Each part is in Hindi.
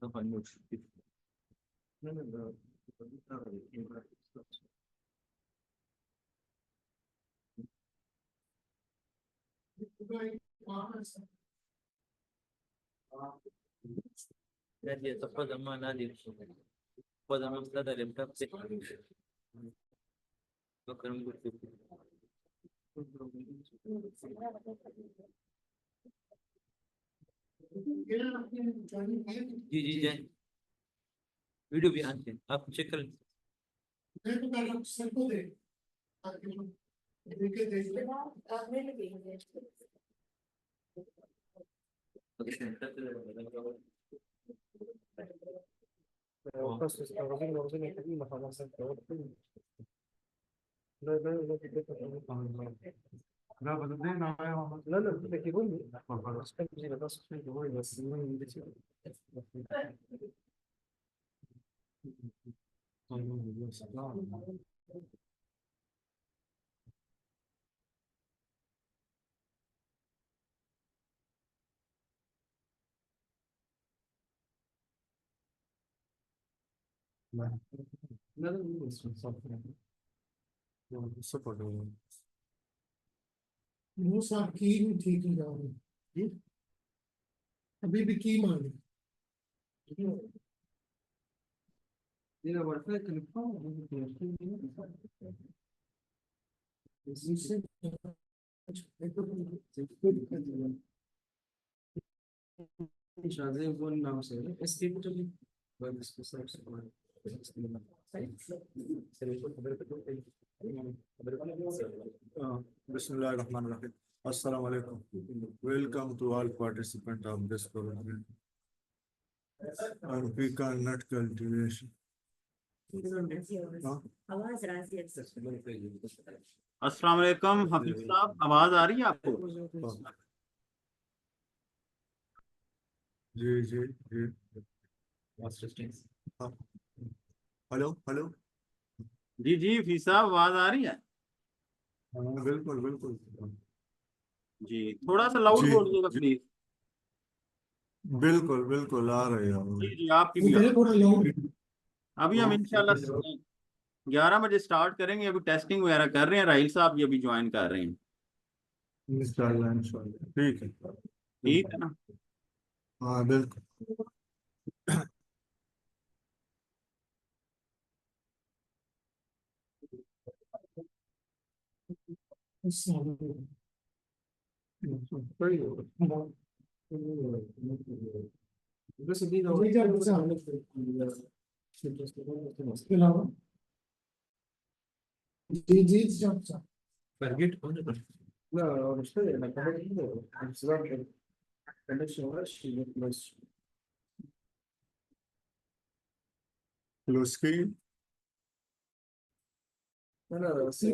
No, no, no, no, no. Jadi tepat sama nadi. Tepat sama kita dari laptop sih. Bukan buku. जी जी जय वीडियो भी आते हैं आप चेक कर वो साहब की नहीं ठीक नहीं जा रही अभी भी की मांगे इससे Bismillahirrahmanirrahim. Assalamu alaikum. Welcome to all participants of this program on pecan nut cultivation. हाँ? अस्सलाम वालेकुम हफीज साहब, आवाज आ रही है आपको? जी जी जी हाँ। हेलो हेलो जी जी हफीज साहब, आवाज आ रही है? हाँ बिल्कुल बिल्कुल जी, थोड़ा सा लाउड जी बोलिएगा जी प्लीज। बिल्कुल बिल्कुल आ रहे जी हैं। जी, आपकी भी आ रही थोड़ा लोग है। अभी हम इंशाल्लाह 11 बजे स्टार्ट करेंगे। अभी टेस्टिंग वगैरह कर रहे हैं, राहिल साहब भी अभी ज्वाइन कर रहे हैं। इंशाल्लाह इंशाल्लाह ठीक है ठीक है ना? हाँ बिल्कुल इसके अलावा जी जी सब सब Forget on the no, espera, la cara que no, se va a connection was she was Hello screen no no sí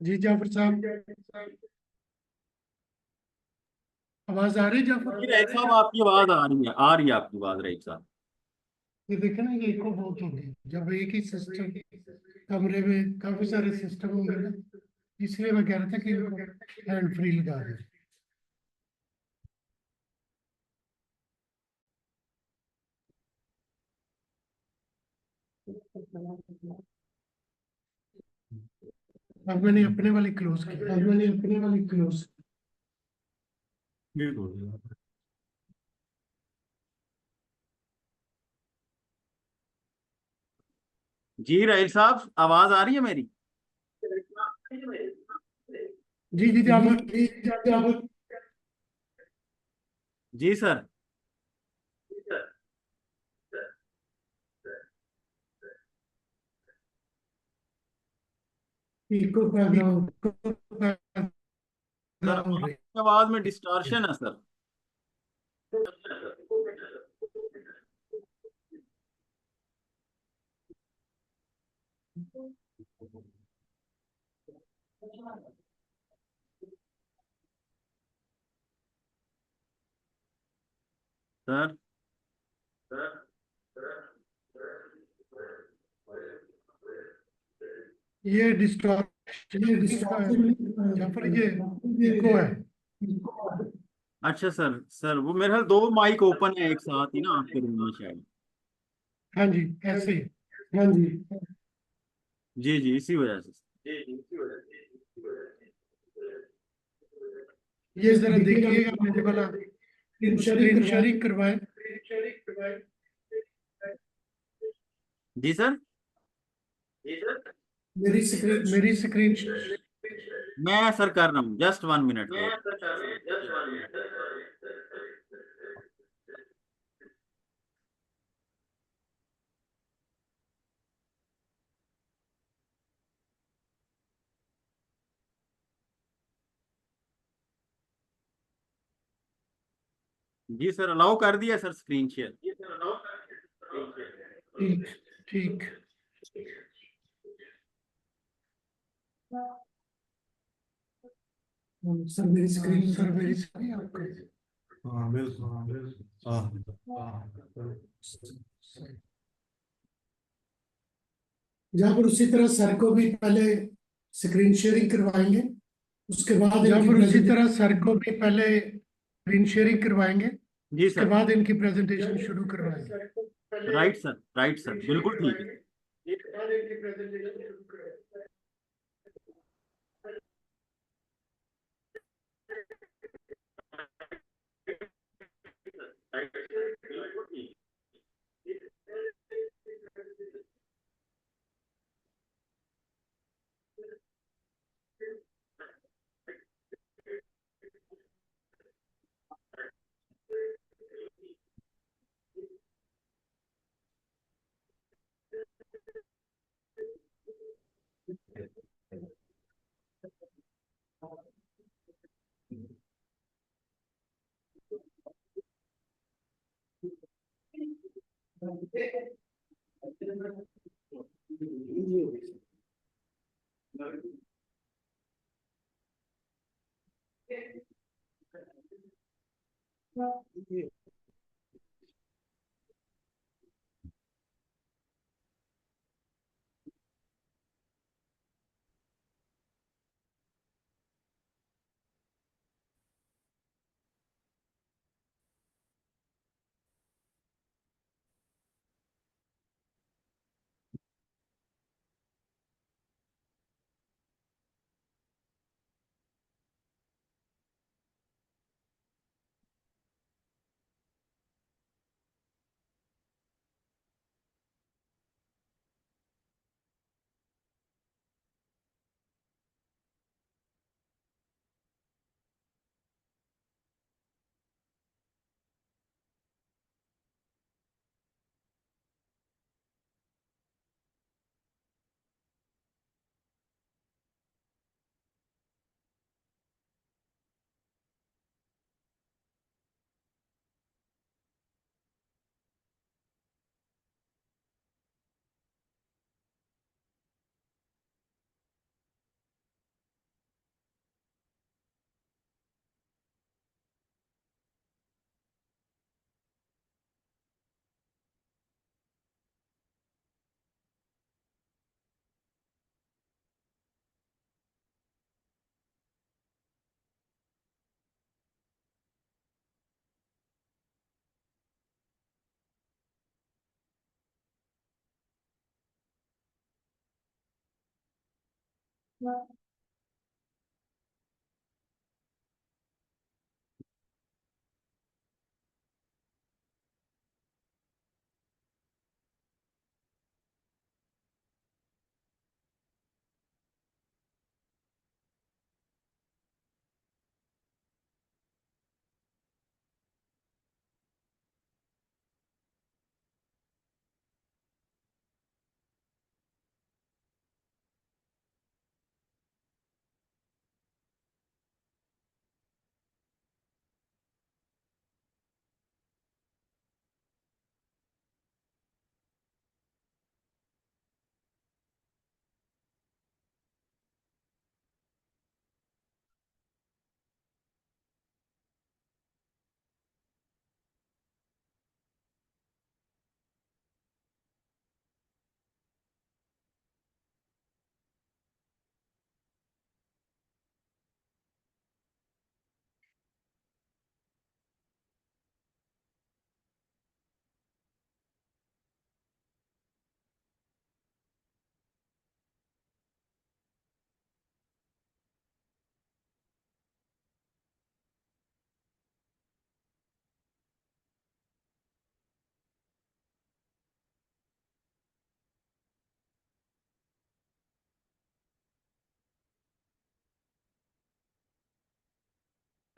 जी जाफर साहब, आवाज आ रही है जाफर? जी राइट साहब, आपकी आवाज आ रही है आपकी आवाज राइट साहब। ये देखे ना, ये इको बहुत होगी जब एक ही सिस्टम कमरे में काफी सारे सिस्टम होंगे ना, इसलिए मैं कह रहा था कि इनको हैंड फ्री लगा दें। अब मैंने अपने वाली क्लोज की, अब मैंने अपने वाली क्लोज। ठीक हो गया। जी राइट साहब, आवाज आ रही है मेरी? जी जी जाफर, जी जाफर। जी सर। इको बैकग्राउंड सर हो रही। आपकी आवाज में डिस्टॉर्शन है सर। सर ये डिस्टॉर्शन या फिर ये इको है? अच्छा सर, सर वो मेरे ख्याल दो माइक ओपन है एक साथ ही ना आपके रूम में शायद। हाँ जी, ऐसे ही। हाँ जी। जी जी, इसी वजह से। ये जरा देखिएगा मुझे वाला, स्क्रीन शेयरिंग करवाएं। जी सर। मेरी स्क्रीन मैं सर कर रहा हूँ, जस्ट 1 मिनट वेट। जी सर, अलाउ कर दिया सर स्क्रीन शेयर। ठीक ठीक। सर मेरी स्क्रीन आपको। हाँ बिल्कुल, हाँ बिल्कुल, हाँ। जहाँ पर उसी तरह सर को भी पहले स्क्रीन शेयरिंग करवाएंगे, उसके बाद जहाँ पर उसी तरह सर को भी पहले स्क्रीन शेयरिंग करवाएंगे, जी उसके सर। बाद इनकी प्रेजेंटेशन शुरू करवाएंगे। राइट सर, बिल्कुल ठीक है। इसके बाद इनकी प्रेजेंटेशन शुरू करवाएंगे। अस्सलाम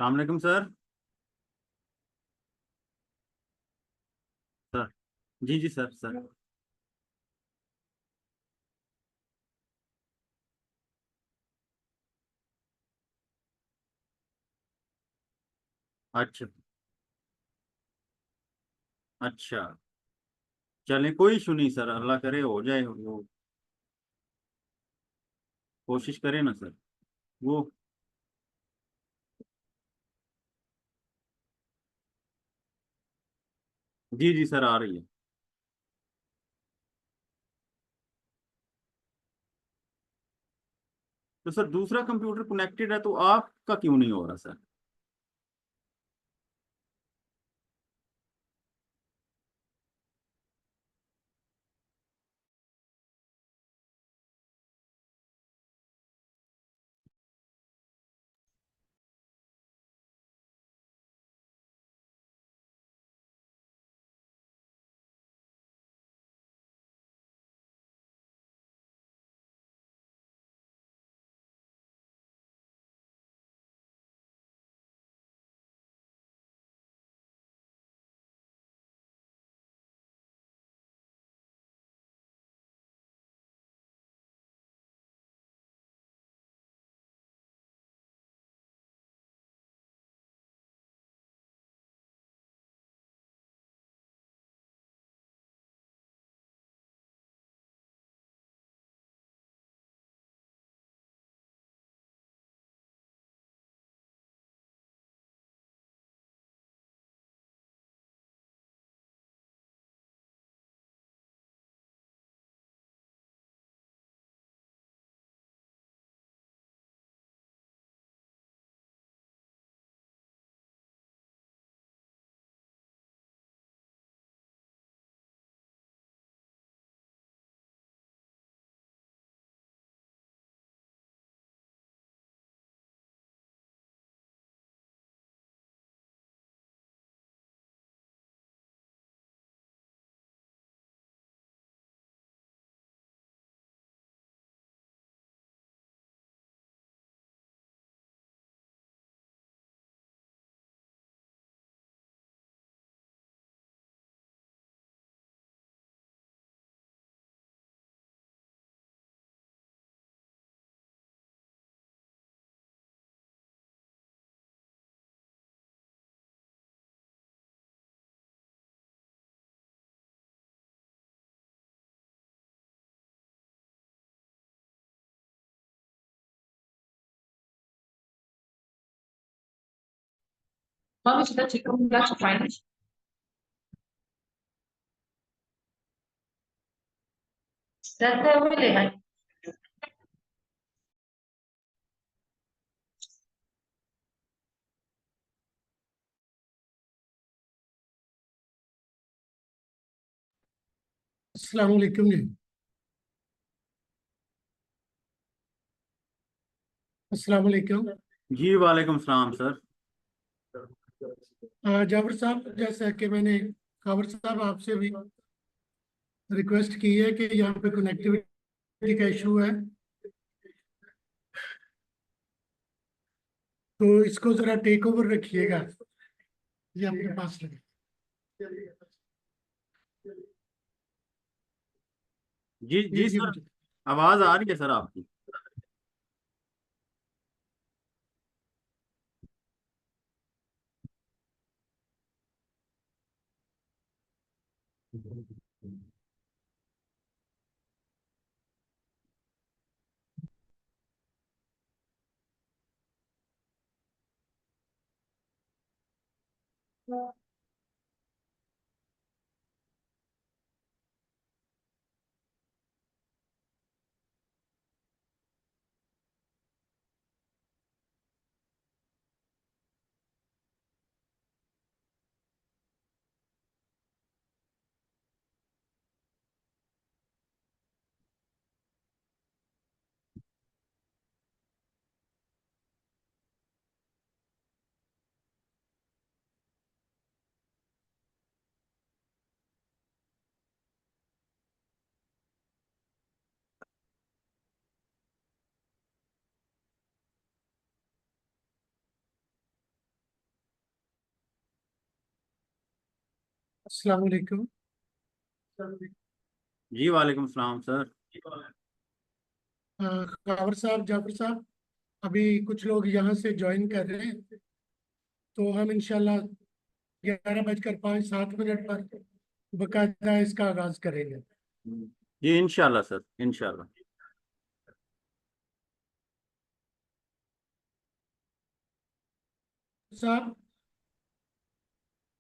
वालेकुम सर। सर जी जी सर सर। अच्छा अच्छा, चलें कोई इशू नहीं सर, अल्लाह करे हो जाए वो, कोशिश करें ना सर वो। जी जी सर आ रही है। तो सर दूसरा कंप्यूटर कनेक्टेड है तो आपका क्यों नहीं हो रहा sir? Mamy ci dać rekomendacje fajne. रहते हुए ले आए। अस्सलाम वालेकुम जी। अस्सलाम वालेकुम। जी वालेकुम सलाम सर। जाबिर साहब, जैसा कि मैंने काबर साहब आपसे भी रिक्वेस्ट की है कि यहाँ पे कनेक्टिविटी का इशू है, तो इसको जरा टेक ओवर रखिएगा, ये अपने पास रखें। जी जी जी सर, मुझे आवाज आ रही है सर आपकी। अस्सलाम वालेकुम। जी वालेकुम सलाम सर। काबर साहब, जाबिर साहब, अभी कुछ लोग यहाँ से ज्वाइन कर रहे हैं, तो हम इंशाल्लाह 11:05-7 पर बकायदा इसका आगाज करेंगे। जी इंशाल्लाह सर, इंशाल्लाह। साहब,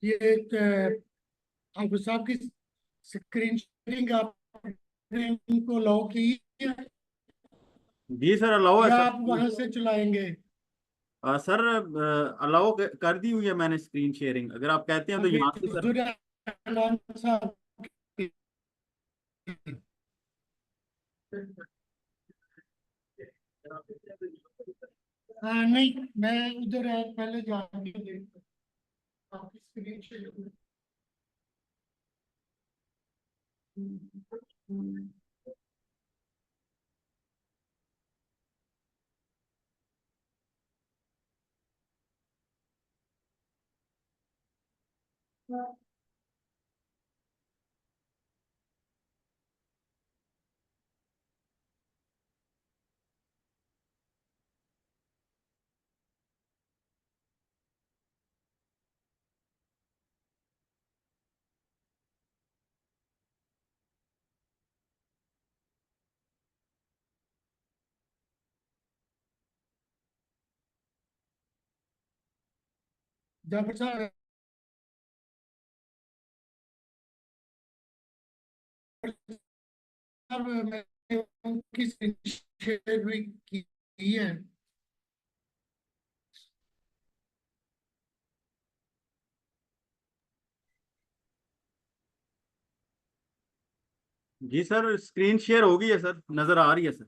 ये अब साहब की स्क्रीन शेयरिंग आपने उनको अलाउ की है जी सर अलाउ है या सर। आप वहां से चलाएंगे? सर अलाउ कर दी हुई है मैंने स्क्रीन शेयरिंग, अगर आप कहते हैं तो अभी यहाँ से सर। हुजूर रहमान साहब की- हाँ नहीं, मैं उधर है, पहले जाके आपकी स्क्रीन शेयर। जाफर साहब, मैंने उनकी स्क्रीन शेयर भी की है। जी सर स्क्रीन शेयर हो गई है सर, नजर आ रही है सर।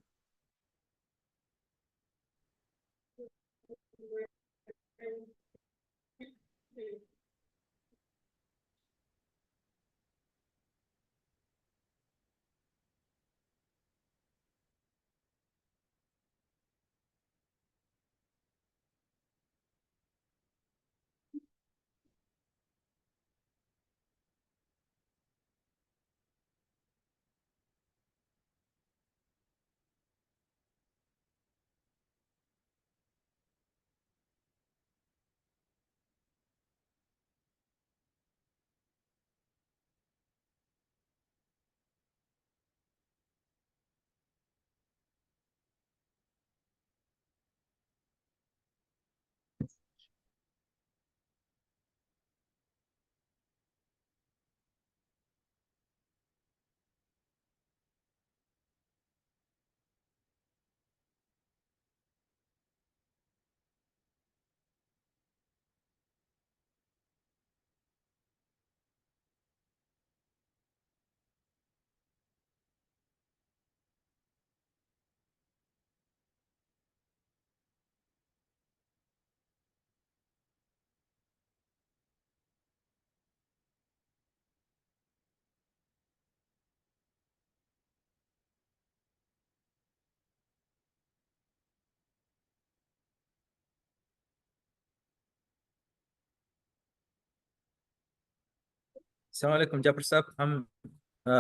अस्सलाम वालेकुम जाफर साहब, हम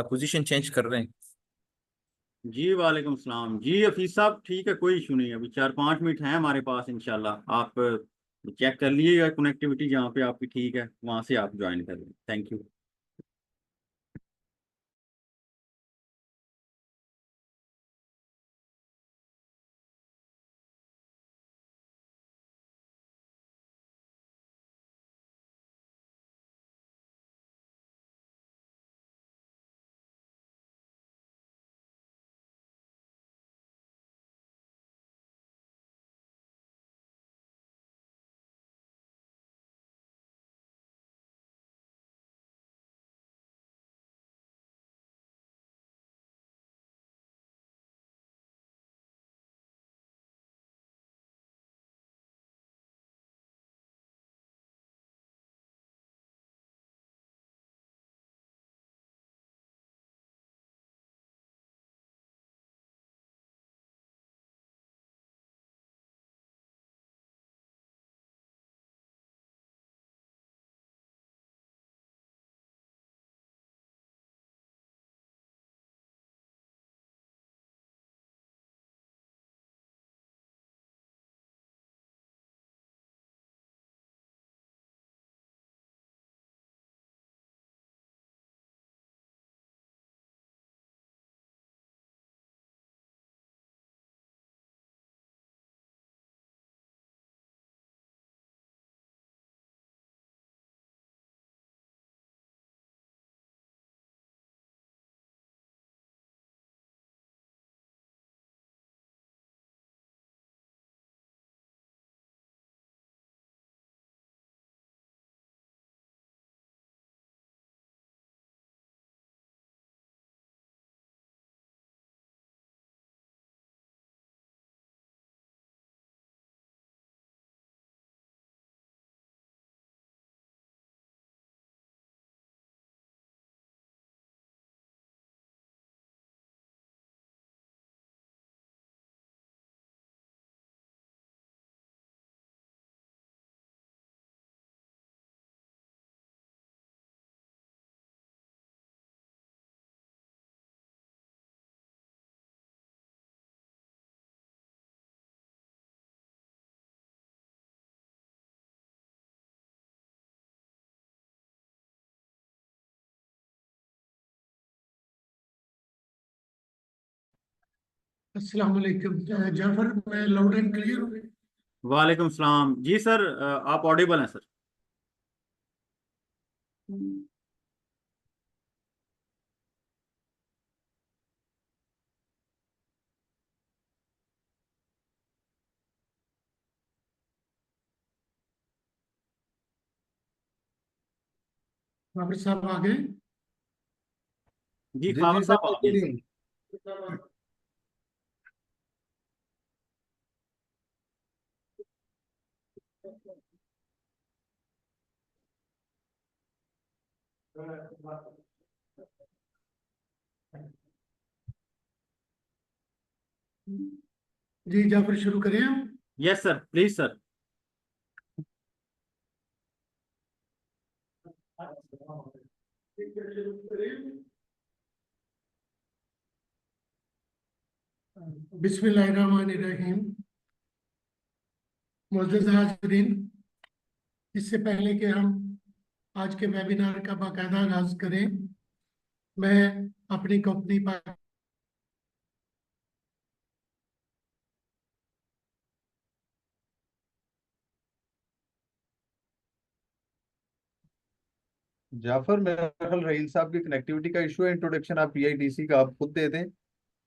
पोजीशन चेंज कर रहे हैं। जी वालेकुम सलाम जी हफीज साहब, ठीक है, कोई इशू नहीं है। अभी 4-5 मिनट हैं हमारे पास, इंशाल्लाह आप चेक कर लीजिएगा कनेक्टिविटी जहाँ पे आपकी ठीक है वहां से आप ज्वाइन कर लें। Thank you. अस्सलाम वालेकुम जाफर, मैं लाउड एंड क्लियर हूँ? वालेकुम सलाम जी सर, आप ऑडिबल हैं सर। जाफर साहब आ गए? जी जी खावर जी सर, साहब आ गए। recording। जी जाफर, शुरू करें हम? Yes sir, please sir. बिस्मिल्लाहिर्रहमानिर्रहीम। मुअज़्ज़ज़ हाज़रीन, इससे पहले कि हम आज के वेबिनार का बाकायदा आगाज करें, मैं अपनी कंपनी पर जाफर, मेरा ख्याल रहील साहब की कनेक्टिविटी का इशू है। इंट्रोडक्शन आप पीआईडीसी का आप खुद दे दें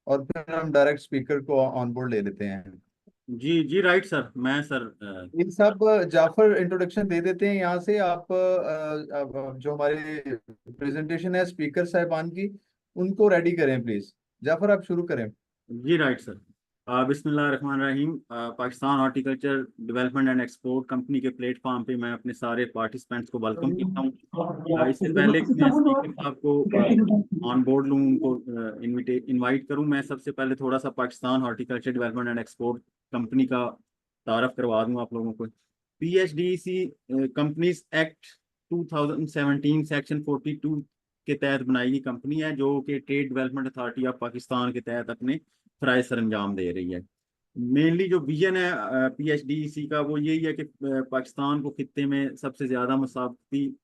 और फिर हम डायरेक्ट स्पीकर को ऑन बोर्ड ले लेते हैं। जी जी राइट सर, मैं सर इन साहब, जाफर इंट्रोडक्शन दे देते हैं यहाँ से। आप जो हमारे प्रेजेंटेशन है स्पीकर साहिबान की, उनको रेडी करें प्लीज। जाफर, आप शुरू करें। जी राइट सर। बिस्मिल्लाहिर्रहमानिर्रहीम। Pakistan horticulture development and export company के प्लेटफॉर्म पे मैं अपने सारे पार्टिसिपेंट्स को वेलकम करता हूँ। इससे पहले कि मैं स्पीकर साहब को ऑन बोर्ड लूँ, उनको इनवाइट करूँ, मैं सबसे पहले थोड़ा सा Pakistan horticulture development and export company का तारफ करवा दूँ आप लोगों को। PHDC कंपनीज एक्ट 2017 सेक्शन 42 के तहत बनाई गई कंपनी है, जो कि trade development authority of Pakistan के तहत अपने फ़राइज़ सरंजाम दे रही है। मेनली जो विजन है PHDEC का, वो यही है कि पाकिस्तान को खित्ते में सबसे ज़्यादा मसावती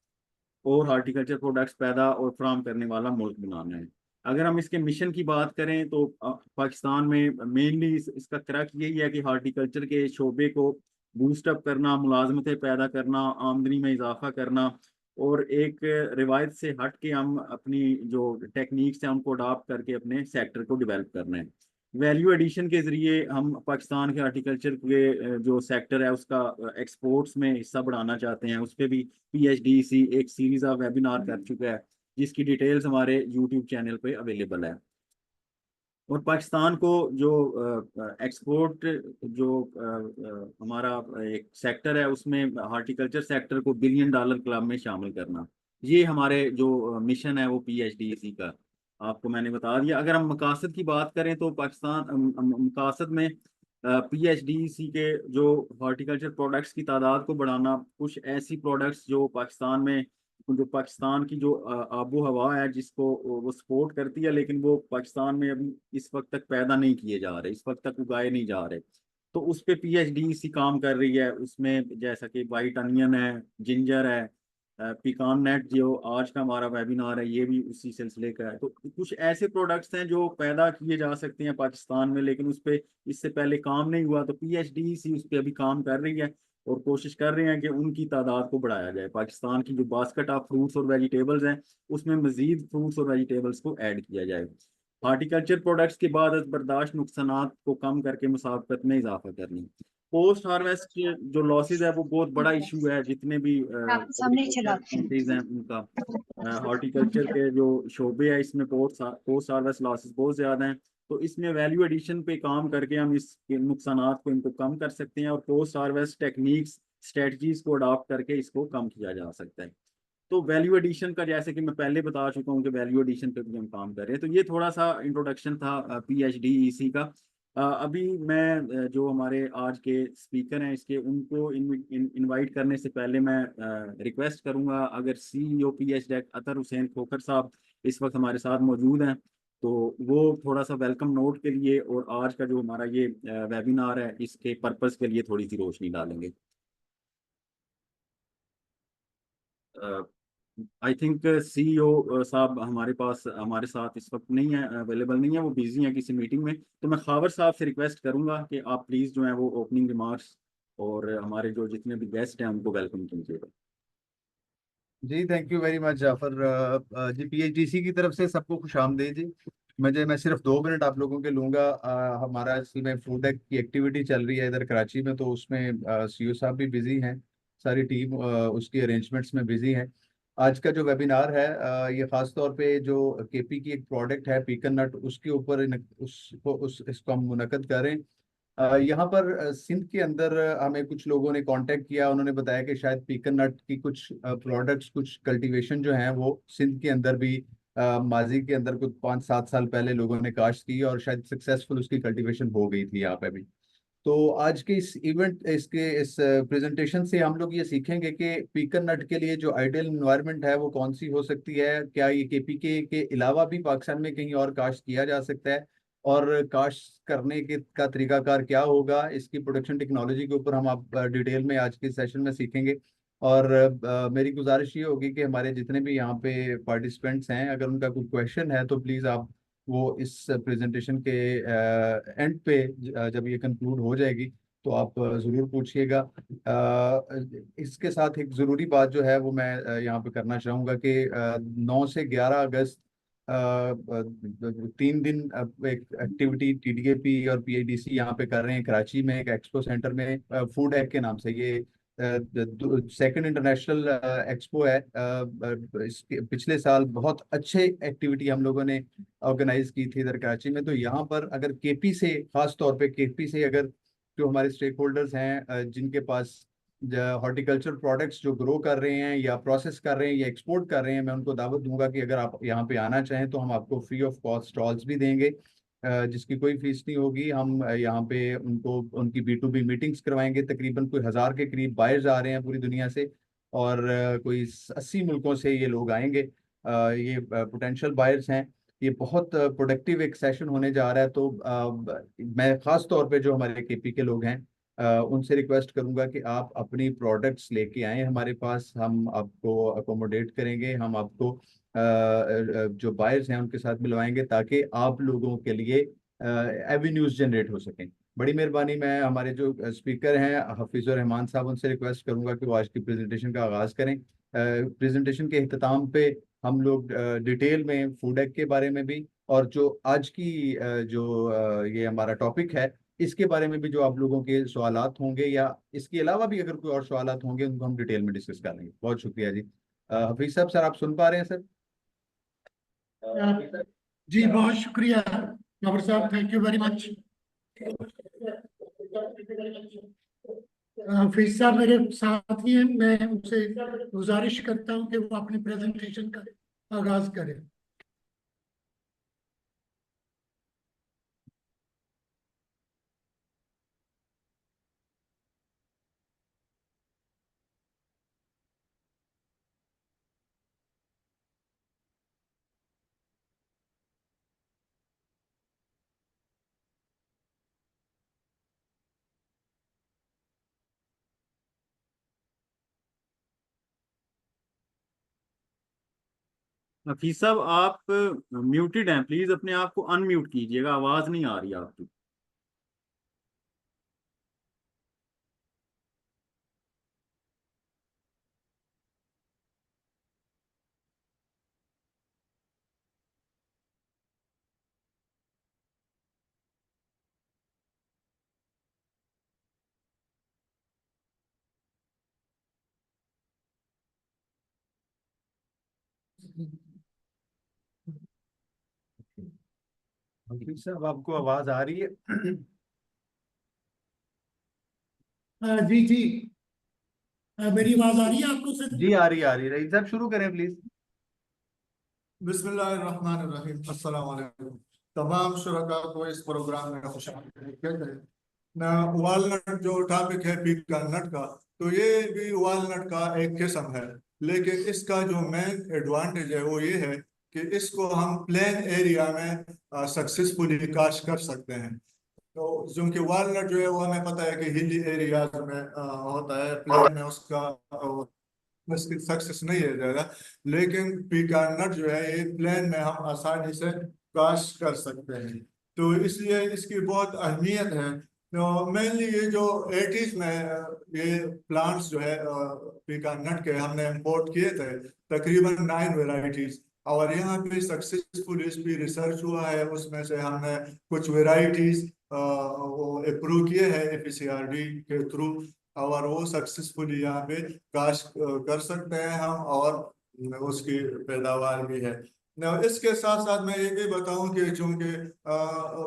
और हार्टिकल्चर प्रोडक्ट्स पैदा और फराहम करने वाला मुल्क बनाना है। अगर हम इसके मिशन की बात करें तो पाकिस्तान में मेनली इसका क्रक यही है कि हार्टिकल्चर के शोबे को बूस्टअप करना, मुलाजमतें पैदा करना, आमदनी में इजाफा करना, और एक रिवायत से हट के हम अपनी जो टेक्निक्स हैं उनको अडॉप्ट करके अपने सेक्टर को डेवलप करना है। वैल्यू एडिशन के जरिए हम पाकिस्तान के हार्टिकल्चर के जो सेक्टर है उसका एक्सपोर्ट्स में हिस्सा बढ़ाना चाहते हैं। उस पर भी PHDEC एक सीरीज ऑफ वेबिनार कर चुका है, जिसकी डिटेल्स हमारे यूट्यूब चैनल पे अवेलेबल है। और पाकिस्तान को जो एक्सपोर्ट जो हमारा एक सेक्टर है, उसमें हार्टिकल्चर सेक्टर को $1 बिलियन क्लब में शामिल करना, ये हमारे जो मिशन है वो PHDEC का आपको मैंने बता दिया। अगर हम मकासद की बात करें तो पाकिस्तान मकासद में PHDEC के जो हार्टिकल्चर प्रोडक्ट्स की तादाद को बढ़ाना, कुछ ऐसी प्रोडक्ट्स जो पाकिस्तान की जो आबो हवा है जिसको वो सपोर्ट करती है, लेकिन वो पाकिस्तान में अभी इस वक्त तक पैदा नहीं किए जा रहे, इस वक्त तक उगाए नहीं जा रहे, तो उस पे PHDEC काम कर रही है। उसमें जैसा कि वाइट अनियन है, जिंजर है, पिकान नेट जो आज का हमारा वेबिनार है ये भी उसी सिलसिले का है। तो कुछ ऐसे प्रोडक्ट्स हैं जो पैदा किए जा सकते हैं पाकिस्तान में, लेकिन उस पर इससे पहले काम नहीं हुआ, तो PHDEC उस पर अभी काम कर रही है और कोशिश कर रहे हैं कि उनकी तादाद को बढ़ाया जाए। पाकिस्तान की जो बास्केट ऑफ फ्रूट्स और वेजिटेबल्स हैं उसमें मजीद फ्रूट्स और वेजिटेबल्स को ऐड किया जाए। हार्टिकल्चर प्रोडक्ट्स के बाद बर्दाश्त नुकसानात को कम करके मुसाफत में इजाफा करनी। पोस्ट हार्वेस्ट जो लॉसेज है वो बहुत बड़ा इशू है, जितने भी कंट्रीज हैं उनका हॉर्टिकल्चर के जो शोबे है इसमें पोस्ट हार्वेस्ट लॉसेज बहुत ज्यादा हैं। तो इसमें वैल्यू एडिशन पे काम करके हम इस नुकसानात को इनको कम कर सकते हैं, और पोस्ट हार्वेस्ट टेक्निक्स स्ट्रेटजीज को अडॉप्ट करके इसको कम किया जा सकता है। तो वैल्यू एडिशन का जैसे कि मैं पहले बता चुका हूँ कि वैल्यू एडिशन पे भी हम काम कर रहे हैं। तो ये थोड़ा सा इंट्रोडक्शन था PHDEC का। अभी मैं जो हमारे आज के स्पीकर हैं इसके उनको इनवाइट करने से पहले मैं रिक्वेस्ट करूंगा, अगर CEO PHDEC अतर हुसैन खोखर साहब इस वक्त हमारे साथ मौजूद हैं तो वो थोड़ा सा वेलकम नोट के लिए और आज का जो हमारा ये वेबिनार है इसके पर्पस के लिए थोड़ी सी रोशनी डालेंगे। आई थिंक CEO साहब हमारे साथ इस वक्त नहीं है, अवेलेबल नहीं है, वो बिजी हैं किसी मीटिंग में। तो मैं खावर साहब से रिक्वेस्ट करूंगा कि आप प्लीज जो है वो ओपनिंग रिमार्क्स और हमारे जो जितने भी गेस्ट हैं उनको वेलकम कीजिएगा। जी thank you very much Jafar. जी PHDC की तरफ से सबको खुशामदीद जी। मैं सिर्फ 2 मिनट आप लोगों के लूंगा। हमारा इसमें फूड एक्ट की एक्टिविटी चल रही है इधर कराची में, तो उसमें CEO साहब भी बिजी हैं, सारी टीम उसकी अरेंजमेंट्स में बिजी है। आज का जो वेबिनार है ये खास तौर पे जो KP की एक प्रोडक्ट है पीकन नट, उसके ऊपर इसको हम मुनक्कद करें। यहाँ पर सिंध के अंदर हमें कुछ लोगों ने कांटेक्ट किया, उन्होंने बताया कि शायद पीकन नट की कुछ प्रोडक्ट्स, कुछ कल्टीवेशन जो हैं वो सिंध के अंदर भी माजी के अंदर कुछ 5-7 साल पहले लोगों ने काश्त की और शायद सक्सेसफुल उसकी कल्टीवेशन हो गई थी यहाँ पे भी। तो आज के इस प्रेजेंटेशन से हम लोग ये सीखेंगे कि पीकन नट के लिए जो आइडियल इन्वायरमेंट है वो कौन सी हो सकती है, क्या ये KPK के अलावा भी पाकिस्तान में कहीं और काश्त किया जा सकता है, और काश्त करने के का तरीकाकार क्या होगा, इसकी प्रोडक्शन टेक्नोलॉजी के ऊपर हम आप डिटेल में आज के सेशन में सीखेंगे। और मेरी गुजारिश ये होगी कि हमारे जितने भी यहाँ पे पार्टिसिपेंट्स हैं, अगर उनका कोई क्वेश्चन है तो प्लीज़ आप वो इस प्रेजेंटेशन के एंड पे जब ये कंक्लूड हो जाएगी तो आप ज़रूर पूछिएगा। इसके साथ एक ज़रूरी बात जो है वो मैं यहाँ पे करना चाहूँगा कि 9 से 11 अगस्त 3 दिन एक एक्टिविटी TDAP और PIDC यहाँ पे कर रहे हैं कराची में एक एक्सपो सेंटर में, फूड एक्ट के नाम से। ये सेकंड इंटरनेशनल एक्सपो है। इसके पिछले साल बहुत अच्छे एक्टिविटी हम लोगों ने ऑर्गेनाइज की थी इधर कराची में। तो यहाँ पर अगर KP से, खास तौर पे KP से अगर जो हमारे स्टेक होल्डर्स हैं जिनके पास हॉर्टिकल्चर प्रोडक्ट्स जो ग्रो कर रहे हैं या प्रोसेस कर रहे हैं या एक्सपोर्ट कर रहे हैं, मैं उनको दावत दूंगा कि अगर आप यहाँ पे आना चाहें तो हम आपको फ्री ऑफ कॉस्ट स्टॉल्स भी देंगे, जिसकी कोई फीस नहीं होगी। हम यहाँ पे उनको उनकी B2B मीटिंग्स करवाएंगे। तकरीबन कोई 1000 के करीब बायर्स आ रहे हैं पूरी दुनिया से, और कोई 80 मुल्कों से ये लोग आएंगे। ये पोटेंशियल बायर्स हैं। ये बहुत प्रोडक्टिव एक सेशन होने जा रहा है। तो मैं खास तौर पे जो हमारे केपी के लोग हैं उनसे रिक्वेस्ट करूंगा कि आप अपनी प्रोडक्ट्स लेके आएं हमारे पास। हम आपको अकोमोडेट करेंगे, हम आपको जो बायर्स हैं उनके साथ मिलवाएंगे ताकि आप लोगों के लिए एवेन्यूज जनरेट हो सकें। बड़ी मेहरबानी। मैं हमारे जो स्पीकर हैं हफीजुर रहमान साहब, उनसे रिक्वेस्ट करूंगा कि वो आज की प्रेजेंटेशन का आगाज़ करें। प्रेजेंटेशन के अख्ताम पे हम लोग डिटेल में फूड एक्ट के बारे में भी, और जो आज की ये हमारा टॉपिक है इसके बारे में भी जो आप लोगों के सवालात होंगे, या इसके अलावा भी अगर कोई और सवालात होंगे उनको हम डिटेल में डिस्कस कर लेंगे। बहुत शुक्रिया जी। हफीज साहब, सर आप सुन पा रहे हैं सर? जी बहुत शुक्रिया बाबर साहब, थैंक यू वेरी मच। हाफिज साहब मेरे साथ ही हैं, मैं उनसे गुजारिश करता हूं कि वो अपनी प्रेजेंटेशन का आगाज करें। हफीज साहब आप म्यूटेड हैं, प्लीज अपने आप को अनम्यूट कीजिएगा, आवाज नहीं आ रही आपकी। हफीज साहब आपको आवाज आ रही है? जी जी, मेरी आवाज आ रही है आपको सर? जी आ रही है, आ रही है। रईस साहब शुरू करें प्लीज। बिस्मिल्लाहिर्रहमानिर्रहीम, अस्सलाम वालेकुम। तमाम शुरका को इस प्रोग्राम में खुशामदीद कहते हैं। ना वालनट जो टॉपिक है पीकन नट का, तो ये भी वालनट का एक किस्म है, लेकिन इसका जो मेन एडवांटेज है वो ये है कि इसको हम प्लेन एरिया में सक्सेसफुली काश कर सकते हैं। तो क्योंकि वालनट जो है वो हमें पता है कि हिली एरियाज में होता है, प्लेन में उसका उसकी सक्सेस नहीं है ज्यादा। लेकिन पीकान नट जो है ये प्लेन में हम आसानी से काश कर सकते हैं, तो इसलिए इसकी बहुत अहमियत है। तो मेनली ये जो 80s में ये प्लांट्स जो है पीकान नट के हमने इंपोर्ट किए थे, तकरीबन 9 वेराइटीज। और यहाँ पे सक्सेसफुल इस पे रिसर्च हुआ है, उसमें से हमने कुछ वेराइटीज वो अप्रूव किए हैं एफसीआरडी के थ्रू, और वो सक्सेसफुली यहाँ पे काश कर सकते हैं हम, और उसकी पैदावार भी है। न इसके साथ साथ मैं ये भी बताऊं कि चूंकि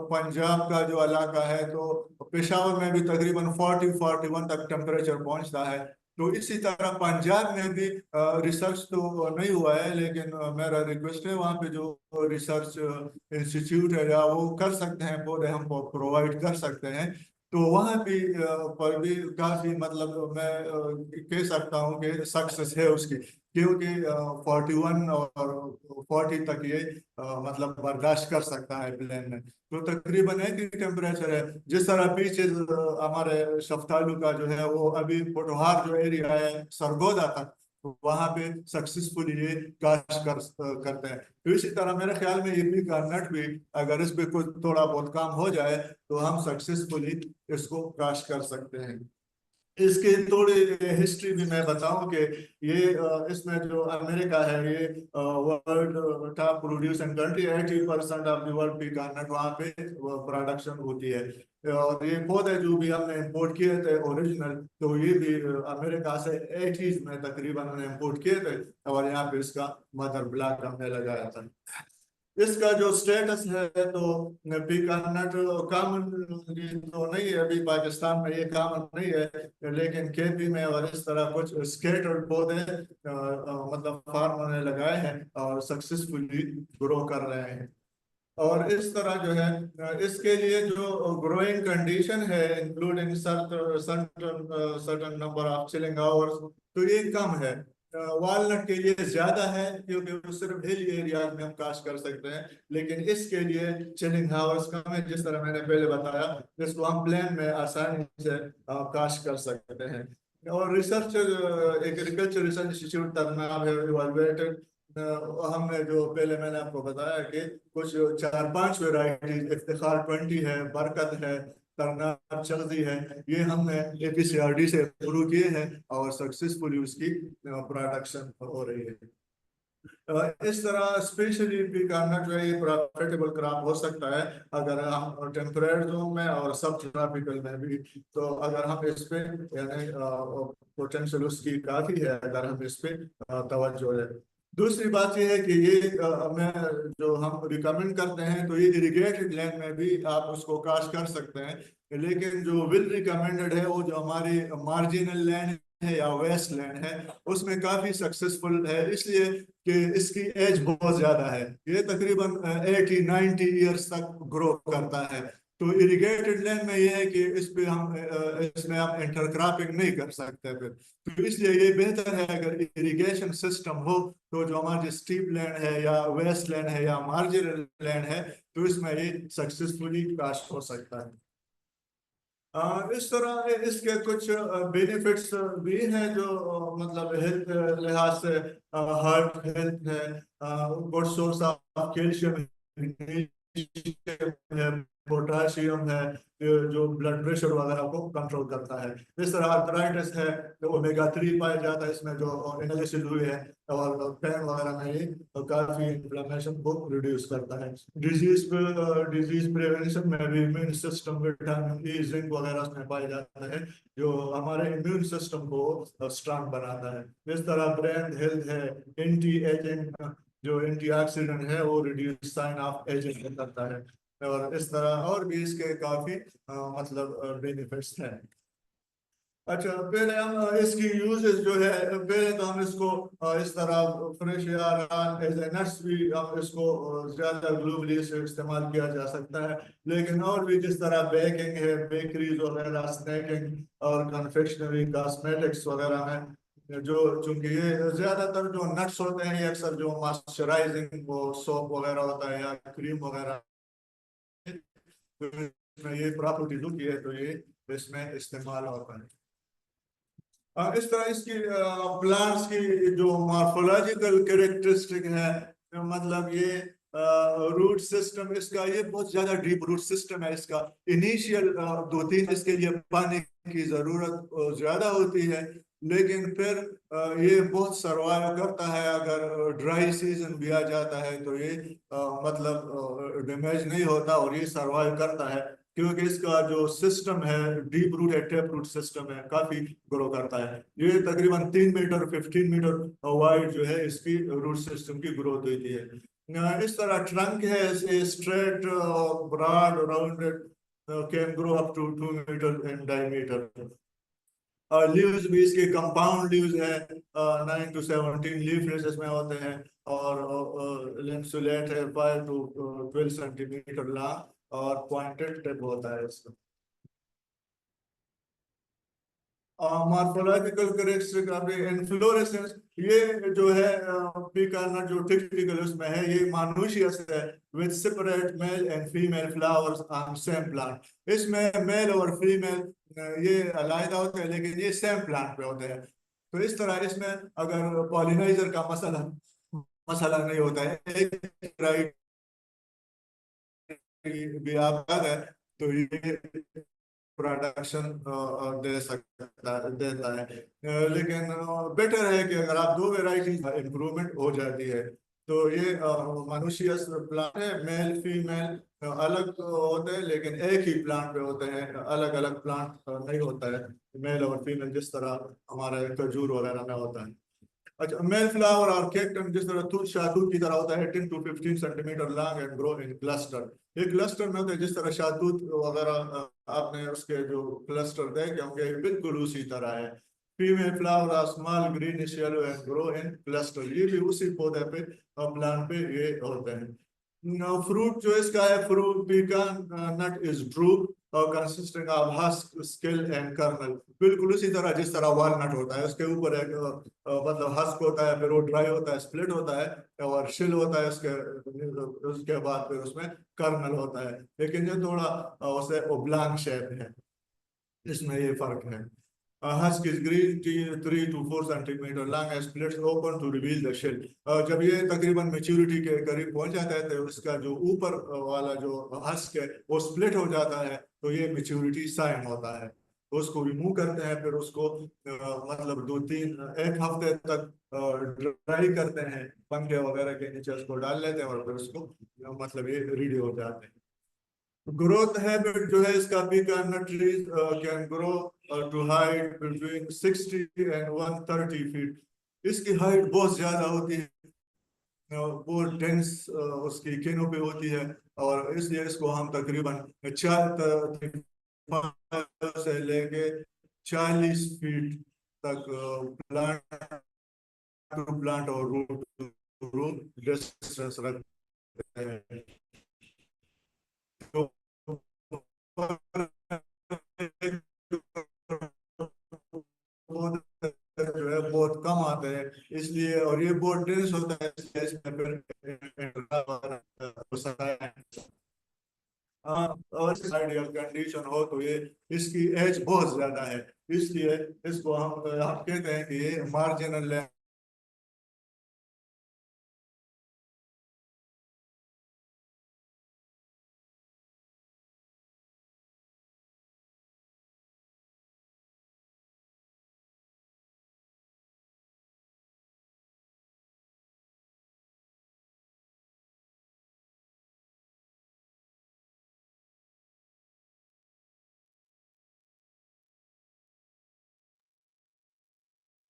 पंजाब का जो इलाका है, तो पेशावर में भी तकरीबन 40-41 तक टेम्परेचर पहुंचता है। तो इसी तरह पंजाब में भी रिसर्च तो नहीं हुआ है, लेकिन मेरा रिक्वेस्ट है वहाँ पे जो रिसर्च इंस्टीट्यूट है या वो कर सकते हैं, पौधे हम प्रोवाइड कर सकते हैं। तो वहाँ भी पर भी काफी मतलब मैं कह सकता हूँ कि सक्सेस है उसकी, क्योंकि 41 और 40 तक ये मतलब बर्दाश्त कर सकता है प्लेन में। तो तकरीबन एक ही टेम्परेचर है। जिस तरह पीछे हमारे शफ्तालू का जो है वो अभी पोटोहार जो एरिया है सरगोदा तक, वहां पे सक्सेसफुली ये काश करते हैं। तो इसी तरह मेरे ख्याल में ईपी का नट भी अगर इस पे कुछ थोड़ा बहुत काम हो जाए तो हम सक्सेसफुली इसको काश कर सकते हैं। इसकी थोड़ी हिस्ट्री भी मैं बताऊं कि ये इसमें जो अमेरिका है ये world top producing country, 80% of the world P Carnot वहाँ पे प्रोडक्शन होती है। और ये पौधे जो भी हमने इंपोर्ट किए थे ओरिजिनल, तो ये भी अमेरिका से 80s में तकरीबन हमने इंपोर्ट किए थे, और यहाँ पे इसका मदर ब्लॉक हमने लगाया था। इसका जो स्टेटस है, तो पीकानट कॉमन तो नहीं है अभी पाकिस्तान में, ये कॉमन नहीं है, लेकिन केपी में और इस तरह कुछ स्केटर्ड पौधे मतलब फार्मर ने लगाए हैं और सक्सेसफुली ग्रो कर रहे हैं। और इस तरह जो है इसके लिए जो ग्रोइंग कंडीशन है, including certain number of chilling hours, तो ये कम है। वॉलनट के लिए ज्यादा है क्योंकि वो सिर्फ हिल एरिया में हम काश्त कर सकते हैं, लेकिन इसके लिए चिलिंग हावर्स कम है, जिस तरह मैंने पहले बताया, जिसको हम प्लेन में आसानी से काश्त कर सकते हैं। और research agriculture research institute Tarnam है इवालुएटेड, हमने जो पहले मैंने आपको बताया कि कुछ 4-5 वेराइटीज, इफ्तिखार 20 है, बरकत है, तरनाम चगजी है, ये हमने APCRD से शुरू किए हैं और सक्सेसफुली उसकी प्रोडक्शन हो रही है। इस तरह स्पेशली भी करना जो है ये प्रॉफिटेबल क्रॉप हो सकता है अगर हम टेम्परेट जोन में और सब ट्रॉपिकल में भी। तो अगर हम इस पे यानी पोटेंशियल उसकी काफी है अगर हम इस पे तवज्जो है। दूसरी बात यह है कि ये मैं जो हम रिकमेंड करते हैं तो ये इरिगेटेड लैंड में भी आप उसको काश्त कर सकते हैं, लेकिन जो विल रिकमेंडेड है वो जो हमारी मार्जिनल लैंड है या वेस्ट लैंड है उसमें काफी सक्सेसफुल है, इसलिए कि इसकी एज बहुत ज्यादा है। ये तकरीबन 80-90 ईयर्स तक ग्रो करता है। तो इरिगेटेड लैंड में ये है कि इस पे हम इसमें हम इंटरक्रॉपिंग नहीं कर सकते फिर, तो इसलिए ये बेहतर है अगर इरिगेशन सिस्टम हो। तो जो हमारी स्टीप लैंड है या वेस्ट लैंड है या मार्जिनल लैंड है तो इसमें ये सक्सेसफुली काश्त हो सकता है। इस तरह इसके कुछ बेनिफिट्स भी हैं जो मतलब हेल्थ लिहाज से, हार्ट हेल्थ है, गुड सोर्स ऑफ कैल्शियम है, पोटाशियम है, जो ब्लड प्रेशर वगैरह को कंट्रोल करता है। इस तरह आर्थराइटिस है तो ओमेगा-3 पाया जाता है इसमें जो एनालिसिस हुए हैं, और पेन वगैरह में ये काफी इन्फ्लेमेशन को रिड्यूस करता है। डिजीज प्रिवेंशन में भी immune system, vitamin E, zinc वगैरह उसमें पाया जाता है जो हमारे इम्यून सिस्टम को स्ट्रांग बनाता है। इस तरह ब्रेन हेल्थ है, एंटी एजिंग जो एंटीऑक्सीडेंट है वो रिड्यूस साइन ऑफ एजिंग करता है, और इस तरह और भी इसके काफी मतलब बेनिफिट्स हैं। अच्छा, पहले हम इसकी यूजेस जो है, पहले तो हम इसको इस तरह फ्रेश या एज ए नट्स भी हम इसको ज्यादा ग्लोबली से इस्तेमाल किया जा सकता है, लेकिन और भी जिस तरह बेकिंग है, बेकरीज वगैरह, स्नैकिंग और कन्फेक्शनरी, कॉस्मेटिक्स वगैरह में जो, चूंकि ये ज्यादातर जो नट्स होते हैं ये अक्सर जो मॉइस्चराइजिंग वो सोप वगैरह होता है या क्रीम वगैरह, तो इसमें ये प्रॉपर्टी होती है तो ये इसमें इस्तेमाल होता है। इस तरह इसकी प्लांट्स की जो मॉर्फोलॉजिकल कैरेक्टरिस्टिक है, मतलब ये रूट सिस्टम इसका ये बहुत ज्यादा डीप रूट सिस्टम है। इसका इनिशियल 2-3 इसके लिए पानी की जरूरत ज्यादा होती है, लेकिन फिर ये बहुत सर्वाइव करता है। अगर ड्राई सीजन भी आ जाता है तो ये मतलब डैमेज नहीं होता और ये सर्वाइव करता है, क्योंकि इसका जो सिस्टम है डीप रूट है, टेप रूट सिस्टम है, काफी ग्रो करता है। ये तकरीबन 3 मीटर 15 मीटर वाइड जो है इसकी रूट सिस्टम की ग्रोथ होती है। इस तरह ट्रंक है straight, broad, rounded, can grow up to 2 metre in diameter. Leaves भी इसके कंपाउंड लीव्स है, 9 to 17 लीफ इसमें होते हैं, और लिम्सुलेट है 5 to 12 सेंटीमीटर लॉन्ग, और पॉइंटेड टिप होता है इसका। मॉर्फोलॉजिकल कैरेक्टरिस्टिक ऑफ इन्फ्लोरेसेंस, ये जो है पीकार्नट जो टिपिकल उसमें है, ये मोनोशियस है with separate male and female flowers on same plant. इसमें मेल और फीमेल ये अलग होते हैं लेकिन ये सेम प्लांट पे होते हैं। तो इस तरह इसमें अगर पॉलिनाइजर का मसला नहीं होता है, एक राइट भी आप है तो ये प्रोडक्शन दे सकता देता है। लेकिन बेटर है कि अगर आप 2 वेराइटी इम्प्रूवमेंट हो जाती है। तो ये मनुष्य प्लांट है, मेल फीमेल अलग होते हैं लेकिन एक ही प्लांट पे होते हैं, अलग अलग प्लांट नहीं होता है मेल और फीमेल, जिस तरह हमारे खजूर वगैरह में होता है। अच्छा, मेल फ्लावर और कैक्टम जिस तरह तूत शाहतूत की तरह होता है 10 to 15 centimetre long and grow in cluster. ये क्लस्टर में होते हैं जिस तरह शाहतूत वगैरह आपने उसके जो क्लस्टर देखे होंगे बिल्कुल उसी तरह है। Female flower are small greenish yellow and grow in cluster, ये भी उसी पौधे पे प्लांट पे ये होते हैं। फ्रूट जो इसका है, fruit pecan nut is drupe और consisting of husk, shell and kernel. बिल्कुल उसी तरह जिस तरह वालनट होता है, उसके ऊपर एक मतलब हस्क होता है, फिर वो ड्राई होता है, स्प्लिट होता है, और शिल होता है उसके उसके बाद फिर उसमें कर्नल होता है। लेकिन ये थोड़ा उसे ओब्लांग शेप है, इसमें ये फर्क है। husk is green 3 to 4 centimeter long and splits open to reveal the shell। जब ये तकरीबन मेच्योरिटी के करीब पहुंच जाता है तो उसका जो ऊपर वाला जो हस्क है वो स्प्लिट हो जाता है, तो ये मेच्योरिटी साइन होता है। तो उसको रिमूव करते हैं, फिर उसको मतलब 1 हफ्ते तक ड्राई करते हैं, पंखे वगैरह के नीचे उसको डाल लेते हैं, और फिर उसको मतलब ये रेडी हो जाते हैं। ग्रोथ हैबिट जो है इसका, pecan trees can grow to height between 60 and 130 feet. इसकी हाइट बहुत ज्यादा होती है, बहुत डेंस उसकी कैनोपी होती है, और इसलिए इसको हम तकरीबन 4 से लेके 40 फीट तक प्लांट टू प्लांट और रूट टू रूट डिस्टेंस रखते हैं। तो जो है बहुत कम आते हैं, इसलिए, और ये बहुत डेंस होता है, इसलिए इसमें फिर हाँ, और आइडियल कंडीशन हो तो ये इसकी एज बहुत ज्यादा है, इसलिए इसको हम कहते हैं कि ये मार्जिनल।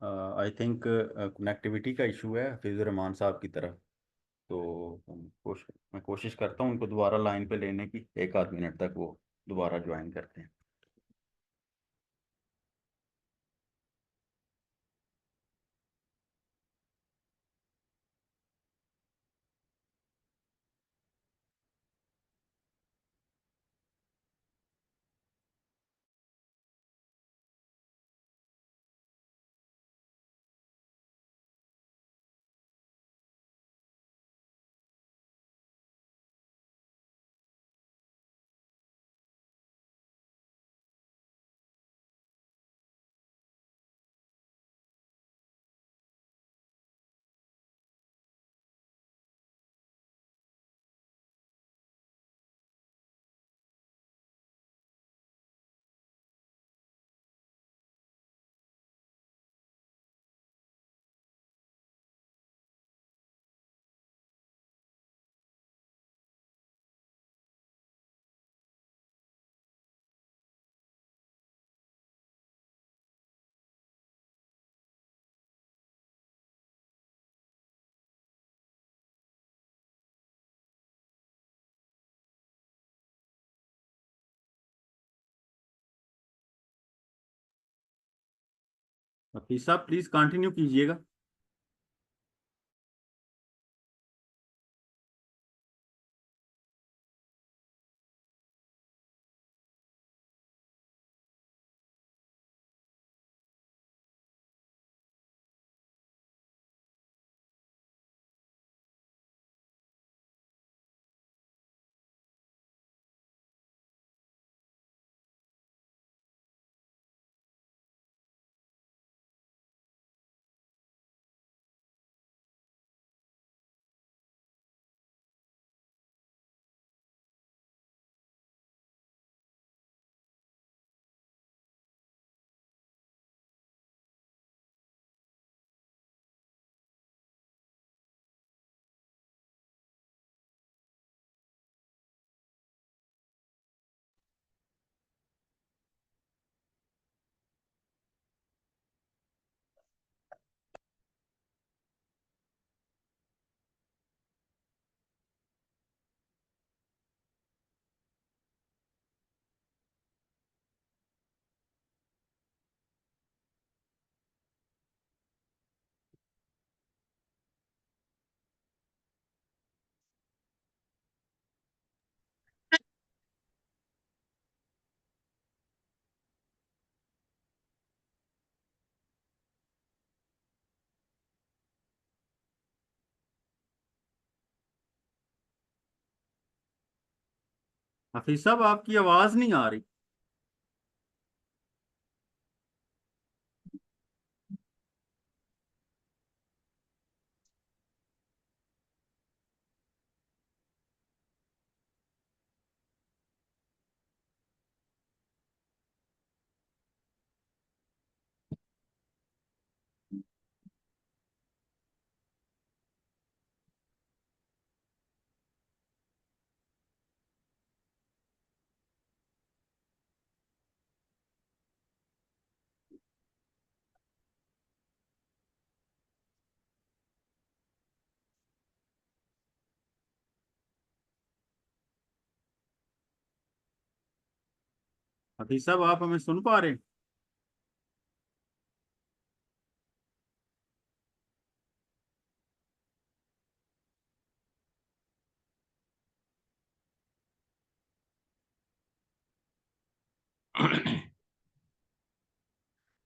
आई थिंक कनेक्टिविटी का इशू है हफीज़ुर रहमान साहब की तरफ। तो मैं कोशिश करता हूँ उनको दोबारा लाइन पे लेने की, 1 आध मिनट तक वो दोबारा ज्वाइन करते हैं। हफीज साहब प्लीज कंटिन्यू कीजिएगा। हफीज साहब आपकी आवाज नहीं आ रही। हफीज साहब आप हमें सुन पा रहे हैं?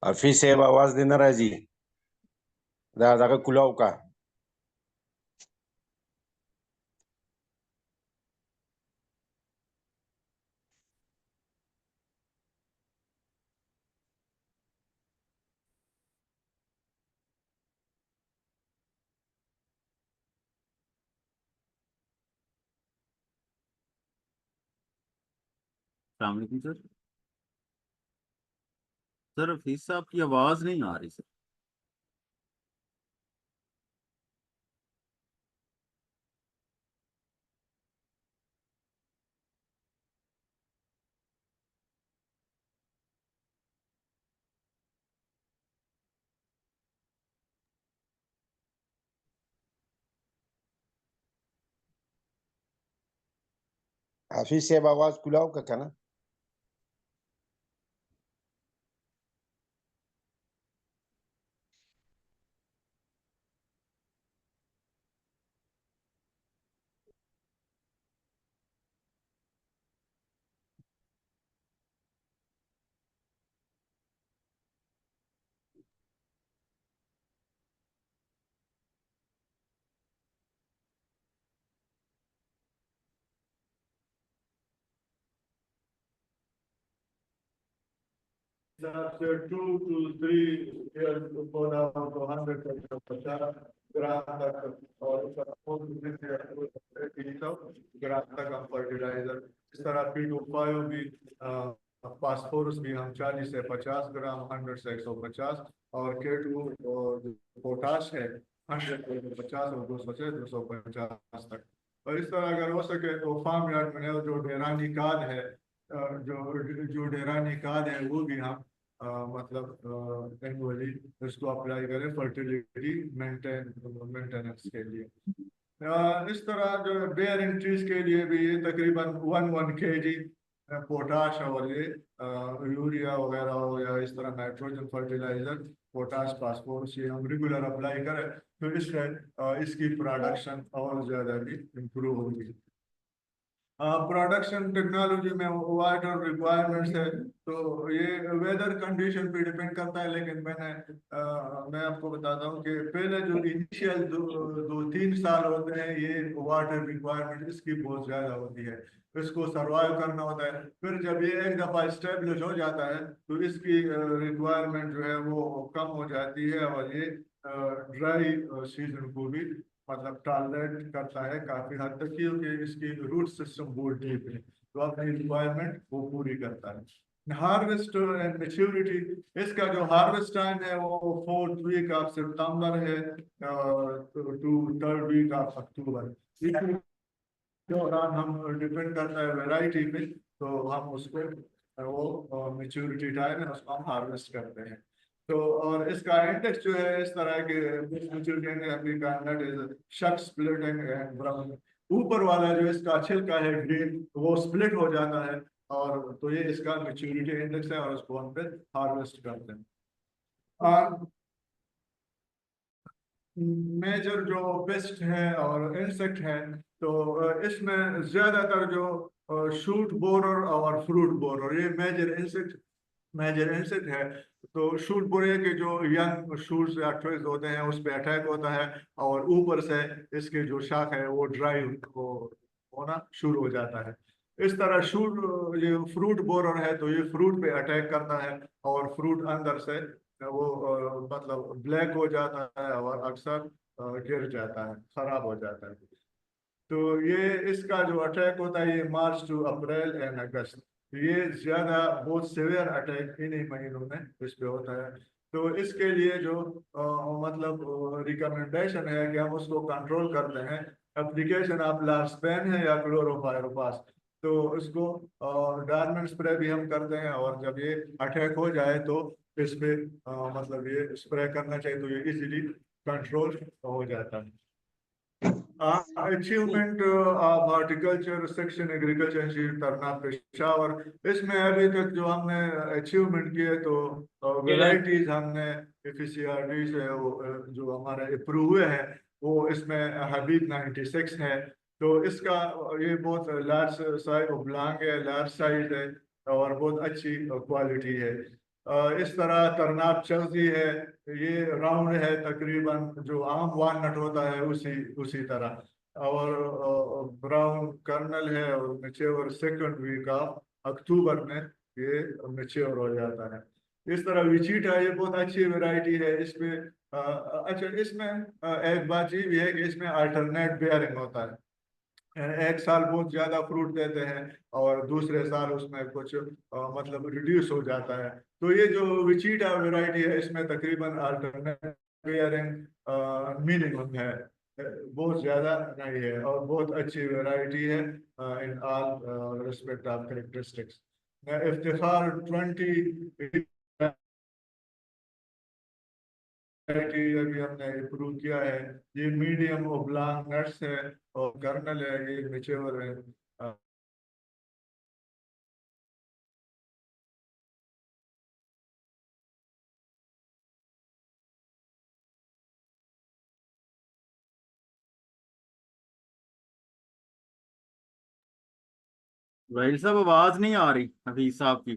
हफीज साहब आवाज देना राजी जागा कुलाव का अस्सलाम वालेकुम सर। सर हफीज साहब की आवाज नहीं आ रही सर। हफीज साहब आवाज कुलाव का ना After 2 to 3 years to go down to 100 to 50 ग्राम तक और ग्राम तक हम फर्टिलाइजर इस तरह P25 भी फास्फोरस भी हम 40 से 50 ग्राम 100 से 150 और K2 और पोटाश है 100 से 150 और 200 से 250 तक। और इस तरह अगर हो सके तो फार्म यार्ड में जो डेरानी खाद है जो डेरानी खाद है वो भी हम मतलब एनुअली इसको अप्लाई करें फर्टिलिटी मेंटेनेंस के लिए। इस तरह जो बेयर इंट्रीज के लिए भी ये तकरीबन 1 kg पोटाश और ये यूरिया वगैरह हो या इस तरह नाइट्रोजन फर्टिलाइजर पोटाश फास्फोरस ये हम रेगुलर अप्लाई करें तो इससे इसकी प्रोडक्शन और ज़्यादा भी इम्प्रूव होगी। प्रोडक्शन टेक्नोलॉजी में वाटर रिक्वायरमेंट्स है तो ये वेदर कंडीशन पे डिपेंड करता है, लेकिन मैं आपको बताता हूँ कि पहले जो इनिशियल 2-3 साल होते हैं ये वाटर रिक्वायरमेंट इसकी बहुत ज़्यादा होती है, इसको सर्वाइव करना होता है। फिर जब ये एक दफ़ा स्टेब्लिश हो जाता है तो इसकी रिक्वायरमेंट जो है वो कम हो जाती है और ये ड्राई सीजन को भी मतलब टॉलरेट करता है काफी हद तक, क्योंकि इसकी रूट सिस्टम बहुत डीप है तो अपनी रिक्वायरमेंट वो पूरी करता है। हार्वेस्ट एंड मैच्योरिटी, इसका जो हार्वेस्ट टाइम है वो 4th वीक ऑफ सितंबर है टू 3rd वीक ऑफ अक्टूबर। इस दौरान हम डिपेंड करता है वैरायटी पे तो हम उसको वो मैच्योरिटी टाइम है उसको हम हार्वेस्ट करते हैं। तो और इसका इंडेक्स जो है इस तरह के शक स्प्लिटिंग एंड ब्राउन, ऊपर वाला जो इसका छिलका है ग्रीन वो स्प्लिट हो जाता है और तो ये इसका मैच्योरिटी इंडेक्स है और उसको हम फिर हार्वेस्ट करते हैं। मेजर जो पेस्ट है और इंसेक्ट है तो इसमें ज्यादातर जो शूट बोरर और फ्रूट बोरर ये मेजर इंसेक्ट है। तो शूट बोरे के जो यंग शूट्स या ट्विग्स होते हैं उस पर अटैक होता है और ऊपर से इसके जो शाख है वो ड्राई होना शुरू हो जाता है। इस तरह ये फ्रूट बोरर है तो ये फ्रूट पे अटैक करता है और फ्रूट अंदर से वो मतलब ब्लैक हो जाता है और अक्सर गिर जाता है, खराब हो जाता है। तो ये इसका जो अटैक होता है ये March two April and August, ये ज्यादा बहुत सीवियर अटैक इन्हीं महीनों में इस पे होता है। तो इसके लिए जो मतलब रिकमेंडेशन है कि हम उसको कंट्रोल करते हैं, एप्लीकेशन ऑफ लार्सपेन है या क्लोरोपायरोपास, तो उसको डार्मन स्प्रे भी हम करते हैं। और जब ये अटैक हो जाए तो इस पे मतलब ये स्प्रे करना चाहिए, तो ये इजीली कंट्रोल हो जाता है। Achievement of horticulture section agriculture institute Tarnab Peshawar, इसमें अभी तक जो हमने अचीवमेंट किए तो वेराइटीज हमने एफिशियार्डी से वो जो हमारे अप्रूव हुए हैं वो इसमें हबीब 96 है। तो इसका ये बहुत लार्ज साइज ब्लांग है, लार्ज साइज है और बहुत अच्छी क्वालिटी है। इस तरह तरनाब चलती है, ये राउंड है तकरीबन जो आम वालनट होता है उसी उसी तरह। और ब्राउन कर्नल है और mature second week of October में ये मेच्योर हो जाता है। इस तरह विचिटा ये बहुत अच्छी वैरायटी है। इसमें अच्छा, इसमें एक बात ये भी है कि इसमें अल्टरनेट बेयरिंग होता है, एक साल बहुत ज्यादा फ्रूट देते हैं और दूसरे साल उसमें कुछ मतलब रिड्यूस हो जाता है। तो ये जो विचिटा वैरायटी है इसमें तकरीबन अल्टरनेट बेयरिंग मिनिमम है, बहुत ज्यादा नहीं है और बहुत अच्छी वैरायटी है in all respect of characteristics. Iftikhar 20 variety अभी हमने अप्रूव किया है, ये मीडियम ओब्लांग नट्स है और कर्नल है, ये मेच्योर है। राहिल साहब आवाज नहीं आ रही हफीज साहब की।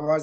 आवाज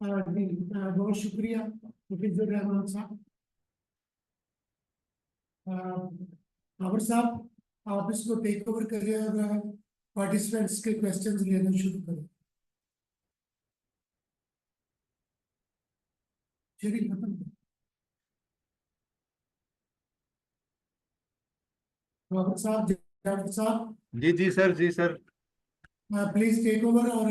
बहुत शुक्रिया मुफिजुर रहमान साहब। बाबर साहब, आप इसको टेक ओवर करिए और पार्टिसिपेंट्स के क्वेश्चंस लेना शुरू करें। चलिए खत्म। बाबर साहब, जावेद साहब, जी सर, जी सर। प्लीज टेक ओवर और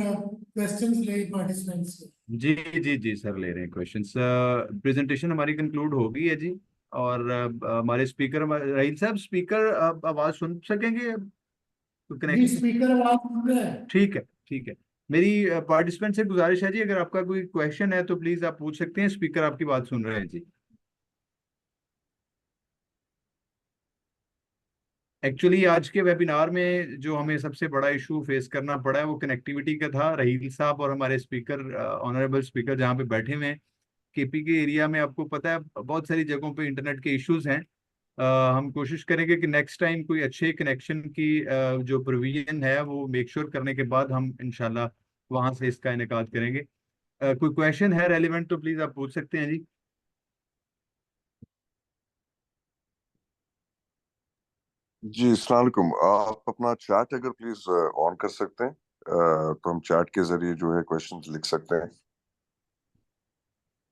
क्वेश्चंस ले पार्टिसिपेंट्स के। जी सर, ले रहे हैं क्वेश्चंस। प्रेजेंटेशन हमारी कंक्लूड हो गई है जी। और हमारे स्पीकर राहिल साहब, स्पीकर आवाज सुन सकेंगे? जी, कनेक्शन स्पीकर आवाज सुन रहे हैं। ठीक है। मेरी पार्टिसिपेंट से गुजारिश है जी, अगर आपका कोई क्वेश्चन है तो प्लीज आप पूछ सकते हैं, स्पीकर आपकी बात सुन रहे हैं जी। एक्चुअली आज के वेबिनार में जो हमें सबसे बड़ा इशू फेस करना पड़ा है वो कनेक्टिविटी का था। रहील साहब और हमारे स्पीकर, ऑनरेबल स्पीकर जहाँ पे बैठे हुए हैं, केपी के एरिया में आपको पता है बहुत सारी जगहों पे इंटरनेट के इश्यूज हैं। हम कोशिश करेंगे कि नेक्स्ट टाइम कोई अच्छे कनेक्शन की जो प्रोविजन है वो मेक श्योर करने के बाद हम इंशाल्लाह वहां से इसका इनेकाद करेंगे। कोई क्वेश्चन है रेलिवेंट तो प्लीज आप पूछ सकते हैं जी। जी अस्सलाम वालेकुम। आप अपना चैट अगर प्लीज ऑन कर सकते हैं तो हम चैट के जरिए जो है क्वेश्चंस लिख सकते हैं।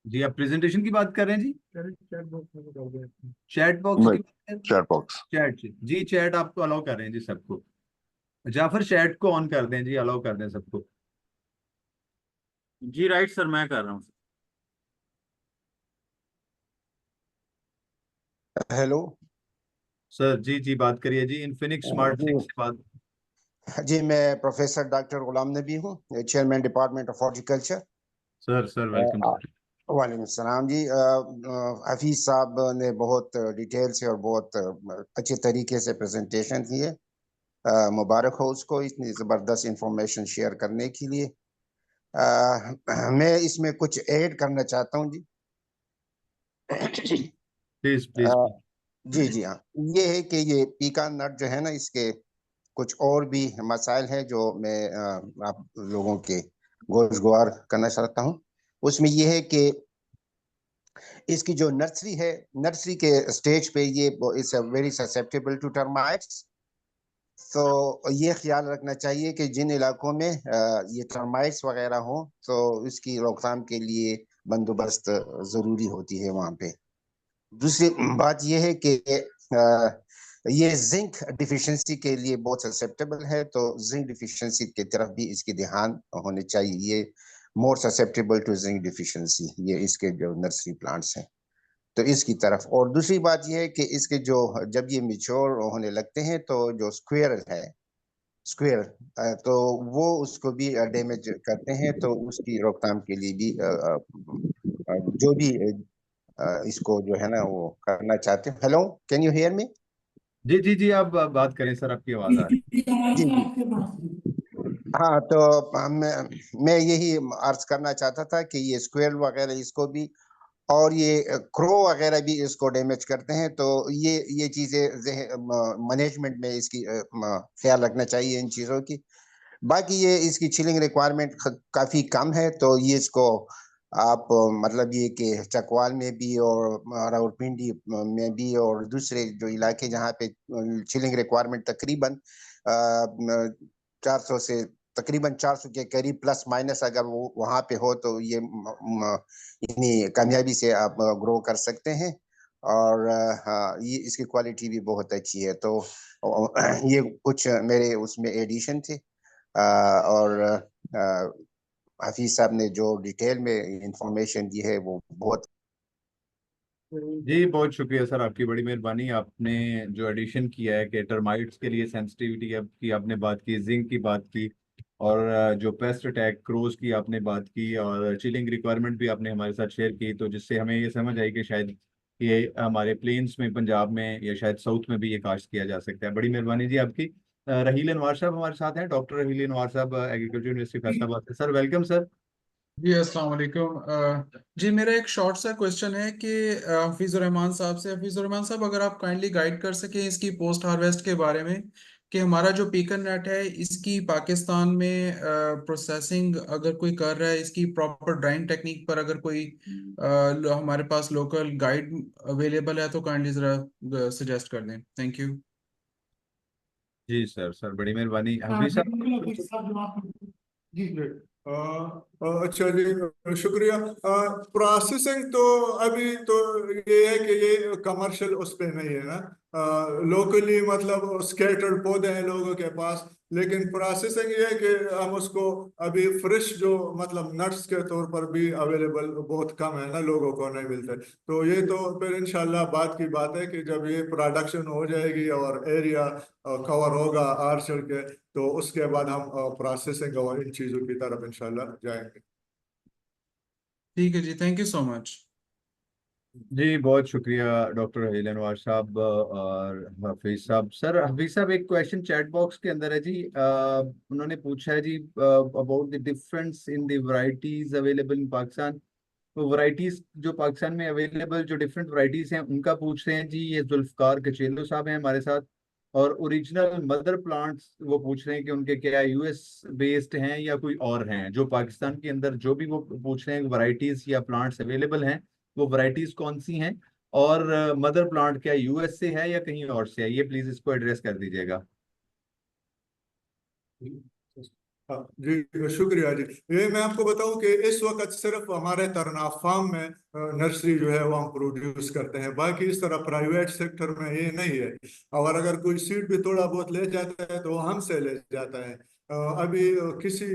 जी, आप प्रेजेंटेशन की बात कर रहे हैं जी? चैट बॉक्स में कर दें। चैट बॉक्स नहीं, की चैट बॉक्स। चैट जी, चैट आपको अलाउ कर रहे हैं जी सबको। जाफर, चैट को ऑन कर दें जी, अलाउ कर दें सबको। जी राइट सर, मैं कर रहा हूँ। हेलो सर जी बात करिए जी, इन्फिनिक्स स्मार्ट जी 6 से बात। जी, मैं प्रोफेसर डॉक्टर गुलाम नबी हूँ, chairman department of horticulture. Sir welcome sir. वालेकुम सलाम जी। हफीज साहब ने बहुत डिटेल से और बहुत अच्छे तरीके से प्रेजेंटेशन की है। मुबारक हो उसको इतनी ज़बरदस्त इंफॉर्मेशन शेयर करने के लिए। मैं इसमें कुछ ऐड करना चाहता हूँ जी। Please a, please. जी जी हाँ, ये है कि ये पीकान नट जो है ना, इसके कुछ और भी मसाइल हैं जो मैं आप लोगों के गोशगुआर करना चाहता हूँ। उसमें ये है कि इसकी जो नर्सरी है, नर्सरी के स्टेज पे ये it's very susceptible to termites. तो ये ख्याल रखना चाहिए कि जिन इलाकों में ये टर्माइट्स वगैरह हो तो इसकी रोकथाम के लिए बंदोबस्त ज़रूरी होती है वहाँ पे। दूसरी बात यह है कि ये जिंक डिफिशिएंसी के लिए बहुत ससेप्टेबल है, तो जिंक डिफिशिएंसी की तरफ भी इसकी ध्यान होने चाहिए। ये more susceptible to zinc deficiency, ये इसके जो नर्सरी प्लांट्स हैं तो इसकी तरफ। और दूसरी बात यह है कि इसके जो जब ये मिच्योर होने लगते हैं तो जो स्क्वेयर तो वो उसको भी डैमेज करते हैं, तो उसकी रोकथाम के लिए भी जो भी इसको जो है ना वो करना चाहते हैं। Hello, can you hear me? जी आप बात करें सर, आपकी आवाज आ रही जी जी हाँ, तो मैं यही अर्ज करना चाहता था कि ये स्क्वेयर वगैरह इसको भी, और ये क्रो वगैरह भी इसको डैमेज करते हैं, तो ये चीजें मैनेजमेंट में इसकी ख्याल रखना चाहिए इन चीजों की। बाकी ये इसकी चिलिंग रिक्वायरमेंट काफी कम है, तो ये इसको आप मतलब ये कि चकवाल में भी और रावलपिंडी में भी और दूसरे जो इलाके जहाँ पे चिलिंग रिक्वायरमेंट तकरीबन 400 से तकरीबन 400 के करीब प्लस माइनस अगर वो वहाँ पे हो तो ये इतनी कामयाबी से आप ग्रो कर सकते हैं। और हाँ, ये इसकी क्वालिटी भी बहुत अच्छी है। तो ये कुछ मेरे उसमें एडिशन थे। और हफीज साहब ने जो डिटेल में इंफॉर्मेशन दी है वो बहुत। जी बहुत शुक्रिया सर, आपकी बड़ी मेहरबानी। आपने जो एडिशन किया है कि टर्माइट्स के लिए सेंसिटिविटी की आपने बात की, जिंक की बात की, और जो पेस्ट अटैक क्रोज की आपने बात की, और चिलिंग रिक्वायरमेंट भी आपने हमारे साथ शेयर की, तो जिससे हमें ये समझ आई कि शायद ये हमारे प्लेन्स में, पंजाब में या शायद साउथ में भी ये काश्त किया जा सकता है। बड़ी मेहरबानी जी आपकी। रहील अनवार साहब हमारे साथ हैं, डॉक्टर रहील अनवार साहब, एग्रीकल्चर यूनिवर्सिटी फैसलाबाद से। Sir welcome sir. जी अस्सलाम वालेकुम। जी मेरा एक शॉर्ट सा क्वेश्चन है कि हफीज़ुर रहमान साहब से, हफीज़ुर रहमान साहब अगर आप काइंडली गाइड कर सकें इसकी पोस्ट हार्वेस्ट के बारे में, कि हमारा जो पीकन नट है इसकी पाकिस्तान में प्रोसेसिंग अगर कोई कर रहा है, इसकी प्रॉपर ड्राइंग टेक्निक पर अगर कोई हमारे पास लोकल गाइड अवेलेबल है तो काइंडली ज़रा सजेस्ट कर दें। Thank you. जी सर बड़ी मेहरबानी। हाँ हफीज साहब। बिल्कुल अभी सब जवाब जी। अच्छा जी, शुक्रिया। प्रोसेसिंग तो अभी तो ये है कि ये कमर्शियल उस पे नहीं है ना, लोकली मतलब स्कैटर्ड पौधे हैं लोगों के पास, लेकिन प्रोसेसिंग ये है कि हम उसको अभी फ्रेश जो मतलब नट्स के तौर पर भी अवेलेबल बहुत कम है ना, लोगों को नहीं मिलते। तो ये तो फिर इंशाल्लाह बात की बात है कि जब ये प्रोडक्शन हो जाएगी और एरिया कवर होगा आर्चर के, तो उसके बाद हम प्रोसेसिंग और इन चीजों की तरफ इंशाल्लाह जाएंगे। ठीक है जी, थैंक यू सो मच। जी बहुत शुक्रिया डॉक्टर रहील अनवार साहब और हफीज साहब। सर हफीज साहब, एक क्वेश्चन चैट बॉक्स के अंदर है जी। उन्होंने पूछा है जी about the difference in the varieties available in Pakistan. तो वैरायटीज जो पाकिस्तान में अवेलेबल जो डिफरेंट वैरायटीज हैं उनका पूछ रहे हैं जी। ये जुल्फकार कचेलो साहब हैं हमारे साथ। और ओरिजिनल मदर प्लांट्स वो पूछ रहे हैं कि उनके क्या यूएस बेस्ड हैं या कोई और हैं। जो पाकिस्तान के अंदर जो भी वो पूछ रहे हैं वैरायटीज या प्लांट्स अवेलेबल हैं, वो वैरायटीज कौन सी हैं, और मदर प्लांट क्या यूएस से है या कहीं और से है, ये प्लीज इसको एड्रेस कर दीजिएगा। हाँ जी, शुक्रिया जी। ये मैं आपको बताऊं कि इस वक्त सिर्फ हमारे तरनाफ फार्म में नर्सरी जो है वो हम प्रोड्यूस करते हैं, बाकी इस तरह प्राइवेट सेक्टर में ये नहीं है। और अगर कोई सीड भी थोड़ा बहुत ले जाता है तो वो हमसे ले जाता है। अभी किसी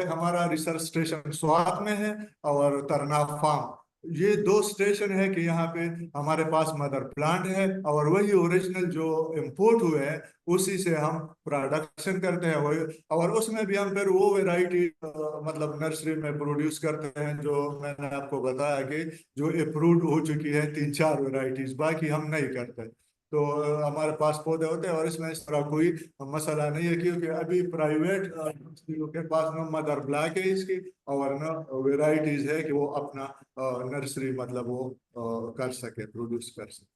हमारा रिसर्च स्टेशन स्वात में है और तरनाफ फार्म ये दो स्टेशन है कि यहाँ पे हमारे पास मदर प्लांट है और वही ओरिजिनल जो इंपोर्ट हुए हैं उसी से हम प्रोडक्शन करते हैं वही, और उसमें भी हम फिर वो वैरायटी मतलब नर्सरी में प्रोड्यूस करते हैं जो मैंने आपको बताया कि जो अप्रूव्ड हो चुकी है 3-4 वैरायटीज, बाकी हम नहीं करते। तो हमारे पास पौधे होते हैं और इसमें इस तरह कोई मसला नहीं है, क्योंकि अभी प्राइवेट के पास न मदर ब्लॉक है इसकी और न वेराइटीज है कि वो अपना नर्सरी मतलब वो कर सके, प्रोड्यूस कर सके।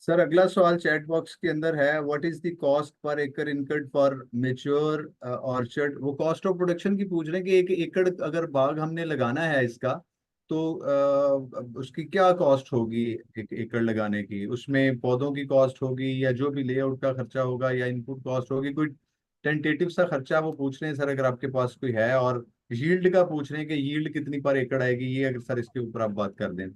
सर अगला सवाल चैट बॉक्स के अंदर है, what is the cost per एकड़ इनकड फॉर मेच्योर ऑर्चर्ड। वो कॉस्ट ऑफ प्रोडक्शन की पूछ रहे हैं कि 1 एकड़ अगर बाग हमने लगाना है इसका तो उसकी क्या कॉस्ट होगी, 1 एकड़ लगाने की, उसमें पौधों की कॉस्ट होगी या जो भी लेआउट का खर्चा होगा या इनपुट कॉस्ट होगी, कोई टेंटेटिव सा खर्चा वो पूछ रहे हैं सर, अगर आपके पास कोई है। और यील्ड का पूछ रहे हैं कि यील्ड कितनी पर एकड़ आएगी, ये अगर सर इसके ऊपर आप बात कर दें।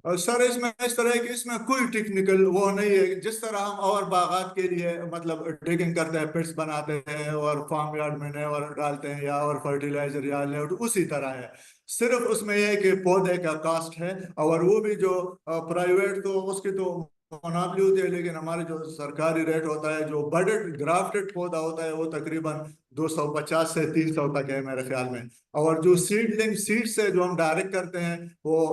और सर इसमें इस तरह है कि इसमें कोई टेक्निकल वो नहीं है, जिस तरह हम और बागात के लिए मतलब डिगिंग करते हैं, पिट्स बनाते हैं और फार्म यार्ड में और डालते हैं या और फर्टिलाइजर या लेआउट, उसी तरह है। सिर्फ उसमें यह है कि पौधे का कास्ट है, और वो भी जो प्राइवेट तो उसकी तो मोनोपोली होती है, लेकिन हमारे जो सरकारी रेट होता है जो बडेड ग्राफ्टेड पौधा होता है वो तकरीबन 250 से 300 तक है मेरे ख्याल में। और जो सीडलिंग सीड से जो हम डायरेक्ट करते हैं वो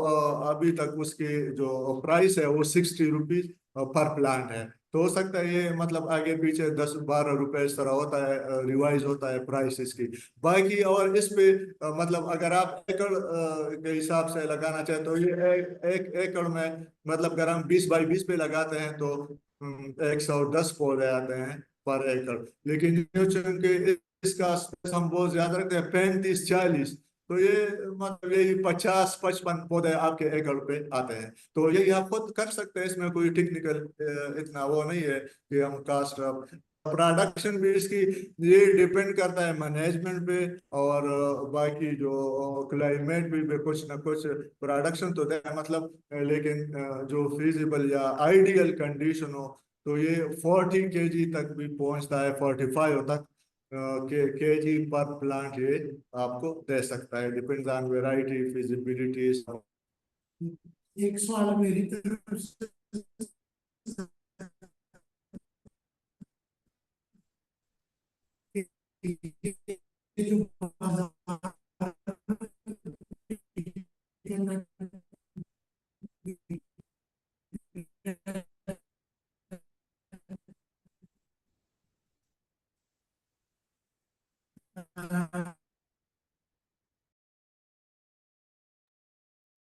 अभी तक उसकी जो प्राइस है वो 60 रुपीज पर प्लांट है। तो हो सकता है ये मतलब आगे पीछे 10-12 रुपए इस तरह होता है, रिवाइज होता है प्राइस इसकी। बाकी और इस पे मतलब अगर आप एकड़ के हिसाब से लगाना चाहे तो ये एक एकड़ में मतलब अगर हम 20 बाई 20 पे लगाते हैं तो 110 पौधे आते हैं पर एकड़। लेकिन जो चूंकि इसका space हम बहुत ज्यादा रखते हैं 35-40, तो ये मतलब यही 50-55 पौधे आपके एकड़ पे आते हैं। तो यही आप खुद कर सकते हैं, इसमें कोई टेक्निकल इतना वो नहीं है कि हम कास्ट प्रोडक्शन भी इसकी ये डिपेंड करता है मैनेजमेंट पे और बाकी जो क्लाइमेट भी कुछ ना कुछ प्रोडक्शन तो दे मतलब लेकिन जो फिजिबल या आइडियल कंडीशन हो तो ये 40 केजी तक भी पहुंचता है, 45 तक केजी पर प्लांट ये आपको दे सकता है, डिपेंड्स ऑन वेराइटी फिजिबिलिटी। एक सवाल मेरी तरफ से, ये जो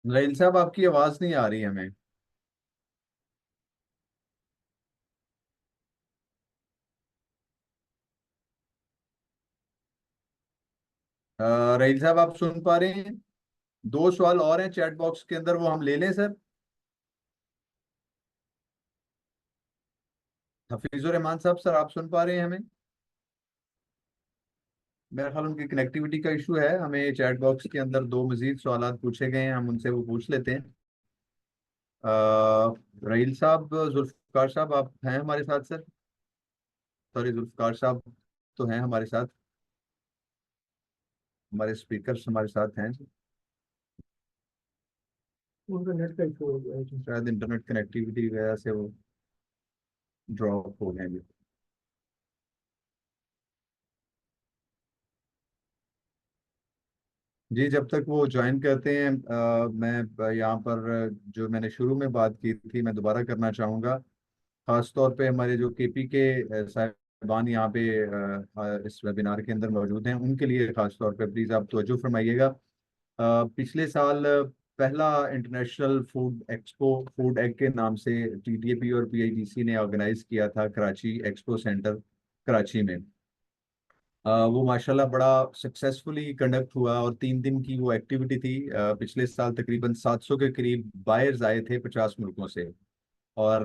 रहील साहब आपकी आवाज नहीं आ रही हमें। रहील साहब आप सुन पा रहे हैं? 2 सवाल और हैं चैट बॉक्स के अंदर, वो हम ले लें सर। हफीजुर रहमान साहब सर आप सुन पा रहे हैं हमें? मेरा ख्याल उनकी कनेक्टिविटी का इशू है। हमें चैट बॉक्स के अंदर 2 मजीद सवाल पूछे गए हैं, हम उनसे वो पूछ लेते हैं। रहील साहब, जुल्फकार साहब आप हैं हमारे साथ सर? सॉरी जुल्फकार साहब तो हैं हमारे साथ, हमारे स्पीकर्स हमारे साथ हैं। उनका नेट का इशू हो गया है, शायद इंटरनेट कनेक्टिविटी की वजह से वो ड्रॉप हो गए हैं। जी जब तक वो ज्वाइन करते हैं मैं यहाँ पर जो मैंने शुरू में बात की थी मैं दोबारा करना चाहूँगा। खास तौर पे हमारे जो केपी के साहिबान यहाँ पे इस वेबिनार के अंदर मौजूद हैं, उनके लिए खास तौर पे प्लीज़ आप तवज्जो फरमाइएगा। पिछले साल पहला international food expo food egg के नाम से टीटीएपी और पीआईडीसी ने ऑर्गेनाइज किया था कराची एक्सपो सेंटर कराची में। वो माशाल्लाह बड़ा सक्सेसफुली कंडक्ट हुआ और 3 दिन की वो एक्टिविटी थी। पिछले साल तकरीबन 700 के करीब बायर्स आए थे 50 मुल्कों से। और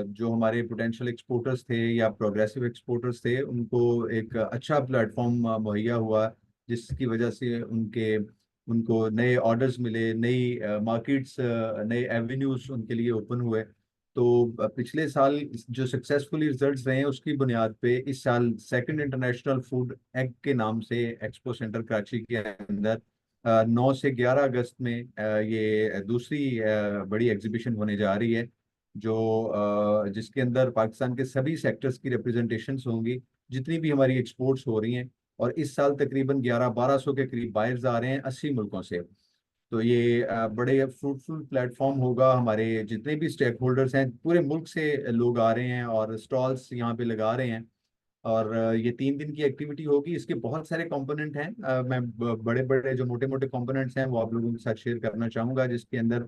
जो हमारे पोटेंशियल एक्सपोर्टर्स थे या प्रोग्रेसिव एक्सपोर्टर्स थे उनको एक अच्छा प्लेटफॉर्म मुहैया हुआ, जिसकी वजह से उनको नए ऑर्डर्स मिले, नई मार्केट्स, नए एवेन्यूज उनके लिए ओपन हुए। तो पिछले साल जो सक्सेसफुल रिजल्ट्स रहे हैं उसकी बुनियाद पे इस साल सेकंड इंटरनेशनल फूड एग के नाम से एक्सपो सेंटर कराची के अंदर 9 से 11 अगस्त में ये दूसरी बड़ी एग्जीबिशन होने जा रही है, जो जिसके अंदर पाकिस्तान के सभी सेक्टर्स की रिप्रेजेंटेशंस होंगी, जितनी भी हमारी एक्सपोर्ट्स हो रही हैं। और इस साल तकरीबन 1100-1200 के करीब बायर्स आ रहे हैं 80 मुल्कों से। तो ये बड़े फ्रूटफुल प्लेटफॉर्म होगा। हमारे जितने भी स्टेक होल्डर्स हैं पूरे मुल्क से लोग आ रहे हैं और स्टॉल्स यहाँ पे लगा रहे हैं। और ये 3 दिन की एक्टिविटी होगी। इसके बहुत सारे कंपोनेंट हैं। मैं बड़े बड़े जो मोटे मोटे कंपोनेंट्स हैं वो आप लोगों के साथ शेयर करना चाहूँगा, जिसके अंदर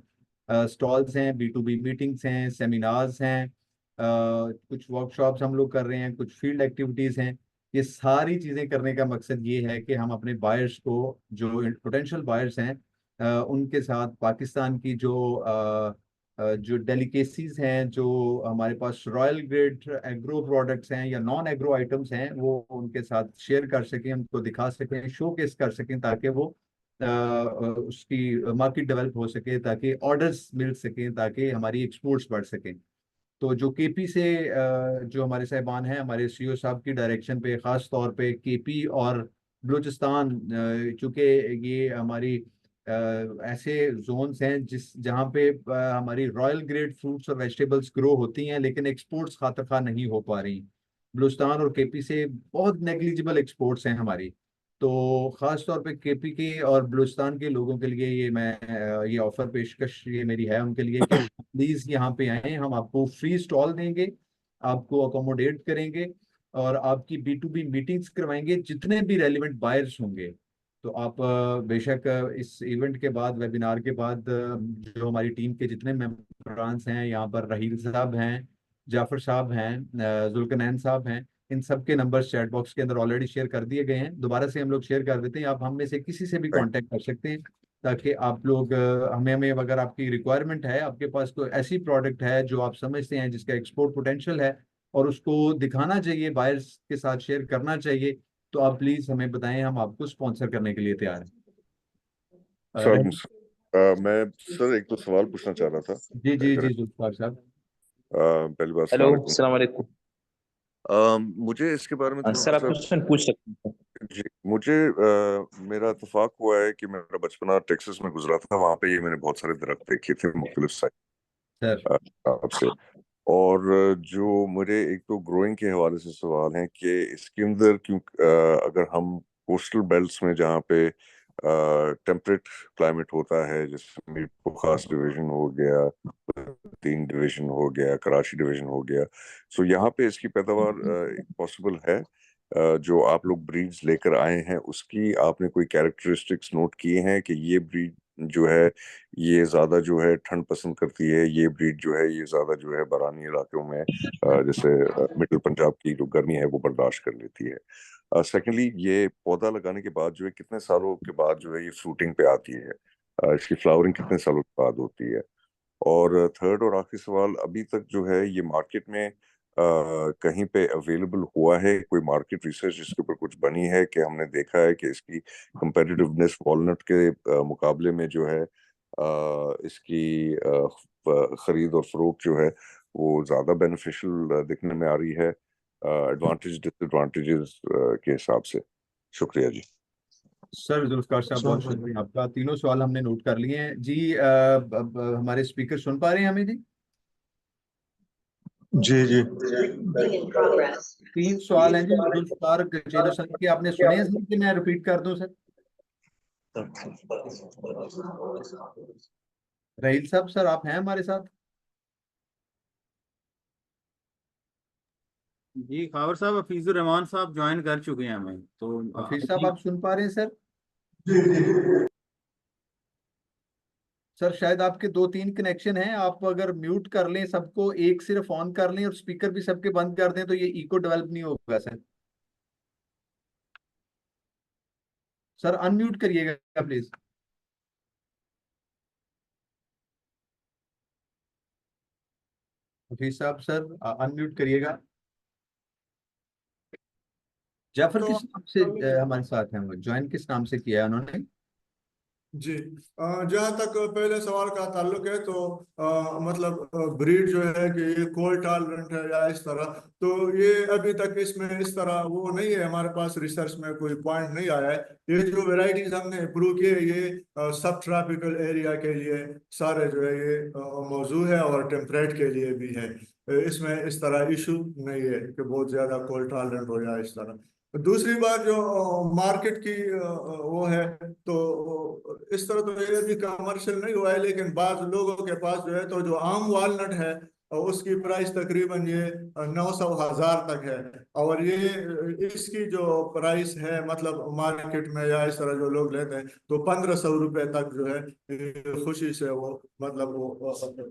स्टॉल्स हैं, B2B मीटिंग्स हैं, सेमिनार्स हैं, कुछ वर्कशॉप्स हम लोग कर रहे हैं, कुछ फील्ड एक्टिविटीज़ हैं। ये सारी चीज़ें करने का मकसद ये है कि हम अपने बायर्स को, जो पोटेंशियल बायर्स हैं, उनके साथ पाकिस्तान की जो डेलिकेसीज हैं, जो हमारे पास रॉयल ग्रेड एग्रो प्रोडक्ट्स हैं या नॉन एग्रो आइटम्स हैं, वो उनके साथ शेयर कर सकें, उनको दिखा सकें, शोकेस कर सकें, ताकि वो उसकी मार्केट डेवलप हो सके, ताकि ऑर्डर्स मिल सकें, ताकि हमारी एक्सपोर्ट्स बढ़ सकें। तो जो केपी से जो हमारे साहिबान हैं, हमारे सीईओ साहब की डायरेक्शन पे, ख़ास तौर पे केपी और बलूचिस्तान, चूँकि ये हमारी ऐसे जोन्स हैं जहाँ पे हमारी रॉयल ग्रेड फ्रूट्स और वेजिटेबल्स ग्रो होती हैं, लेकिन एक्सपोर्ट्स खातर खा नहीं हो पा रही। बलूचिस्तान और केपी से बहुत नेग्लिजिबल एक्सपोर्ट्स हैं हमारी। तो ख़ास तौर पे केपी के और बलूचिस्तान के लोगों के लिए ये मैं ये ऑफर पेशकश ये मेरी है उनके लिए कि प्लीज़ यहाँ पे आएँ, हम आपको फ्री स्टॉल देंगे, आपको अकोमोडेट करेंगे और आपकी B2B मीटिंग्स करवाएंगे, जितने भी रेलिवेंट बायर्स होंगे। तो आप बेशक इस इवेंट के बाद, वेबिनार के बाद, जो हमारी टीम के जितने मेंबरान्स हैं, यहाँ पर रहील साहब हैं, जाफर साहब हैं, जुल्कनैन साहब हैं, इन सब के नंबर चैट बॉक्स के अंदर ऑलरेडी शेयर कर दिए गए हैं। दोबारा से हम लोग शेयर कर देते हैं। आप हम में से किसी से भी कांटेक्ट कर सकते हैं, ताकि आप लोग हमें अगर आपकी रिक्वायरमेंट है, आपके पास कोई ऐसी प्रोडक्ट है जो आप समझते हैं जिसका एक्सपोर्ट पोटेंशियल है और उसको दिखाना चाहिए, बायर्स के साथ शेयर करना चाहिए, तो आप प्लीज हमें बताएं, हम आपको स्पॉन्सर करने के लिए तैयार हैं। मैं सर एक तो सवाल पूछना चाह रहा था। जी जी जी जुल्फकार साहब। पहली बात हेलो, अस्सलाम वालेकुम। मुझे इसके बारे में सर, आप थोड़ा सा क्वेश्चन पूछ सकते हैं। जी मुझे मेरा इत्तेफाक हुआ है कि मेरा बचपना टेक्सास में गुजरा था। वहां पे ये मैंने बहुत सारे दरख्त देखे थे मुख्तलिफ सर साइज से। और जो मेरे एक तो ग्रोइंग के हवाले से सवाल है कि इसके अंदर क्यों अगर हम कोस्टल बेल्ट्स में जहाँ पे टेम्परेट क्लाइमेट होता है, जैसे मीर बुखास डिवीजन हो गया, 3 डिवीजन हो गया, कराची डिवीजन हो गया, सो यहाँ पे इसकी पैदावार पॉसिबल है। जो आप लोग ब्रीड्स लेकर आए हैं उसकी आपने कोई कैरेक्टरिस्टिक्स नोट किए हैं कि ये ब्रीड जो है ये ज्यादा जो है ठंड पसंद करती है, ये ब्रीड जो है ये ज्यादा जो है बरानी इलाकों में जैसे मिडिल पंजाब की जो गर्मी है वो बर्दाश्त कर लेती है। सेकेंडली, ये पौधा लगाने के बाद जो है कितने सालों के बाद जो है ये फ्रूटिंग पे आती है, इसकी फ्लावरिंग कितने सालों के बाद होती है। और थर्ड और आखिरी सवाल, अभी तक जो है ये मार्केट में कहीं पे अवेलेबल हुआ है कोई मार्केट रिसर्च जिसके ऊपर कुछ बनी है कि हमने देखा है कि इसकी कंपेटिटिवनेस वॉलनट के मुकाबले में जो है इसकी खरीद और फरोख्त जो है वो ज्यादा बेनिफिशियल दिखने में आ रही है एडवांटेज डिसएडवांटेजेस के हिसाब से। शुक्रिया जी। सर जुल्फकार साहब, बहुत शुक्रिया आपका। तीनों सवाल हमने नोट कर लिए हैं जी। हमारे स्पीकर सुन पा रहे हैं हमें जी? जी जी 3 सवाल हैं जी जुल्फकार चेलो सर के, आपने सुने हैं सर कि मैं रिपीट कर दूं सर? रहील साहब, सर आप हैं हमारे साथ? जी खावर साहब, हफीजुर रहमान साहब ज्वाइन कर चुके हैं हमें, तो हफीज साहब आप सुन पा रहे हैं सर? सर शायद आपके 2-3 कनेक्शन हैं, आप अगर म्यूट कर लें सबको, एक सिर्फ ऑन कर लें और स्पीकर भी सबके बंद कर दें, तो ये इको डेवलप नहीं होगा सर। सर अनम्यूट करिएगा प्लीज। हफीज साहब सर अनम्यूट करिएगा। जाफर किस नाम से हमारे साथ हैं? वो ज्वाइन किस नाम से किया है उन्होंने? जी, जहाँ तक पहले सवाल का ताल्लुक है तो मतलब ब्रीड जो है कि ये कोल्ड टॉलरेंट है या इस तरह, तो ये अभी तक इसमें इस तरह वो नहीं है, हमारे पास रिसर्च में कोई पॉइंट नहीं आया है। ये जो वेराइटीज हमने इम्प्रूव किए ये सब ट्रॉपिकल एरिया के लिए सारे जो है ये मौजूद है और टेम्परेट के लिए भी है। इसमें इस तरह इशू नहीं है कि बहुत ज्यादा कोल्ड टॉलरेंट हो जाए इस तरह। दूसरी बात जो मार्केट की वो है, तो इस तरह तो ये भी कमर्शियल नहीं हुआ है, लेकिन बाद लोगों के पास जो है तो जो आम वालनट है उसकी प्राइस तकरीबन ये 900,000 तक है। और ये इसकी जो प्राइस है मतलब मार्केट में या इस तरह जो लोग लेते हैं तो 1,500 रुपए तक जो है खुशी से वो मतलब वो कर सकते हैं।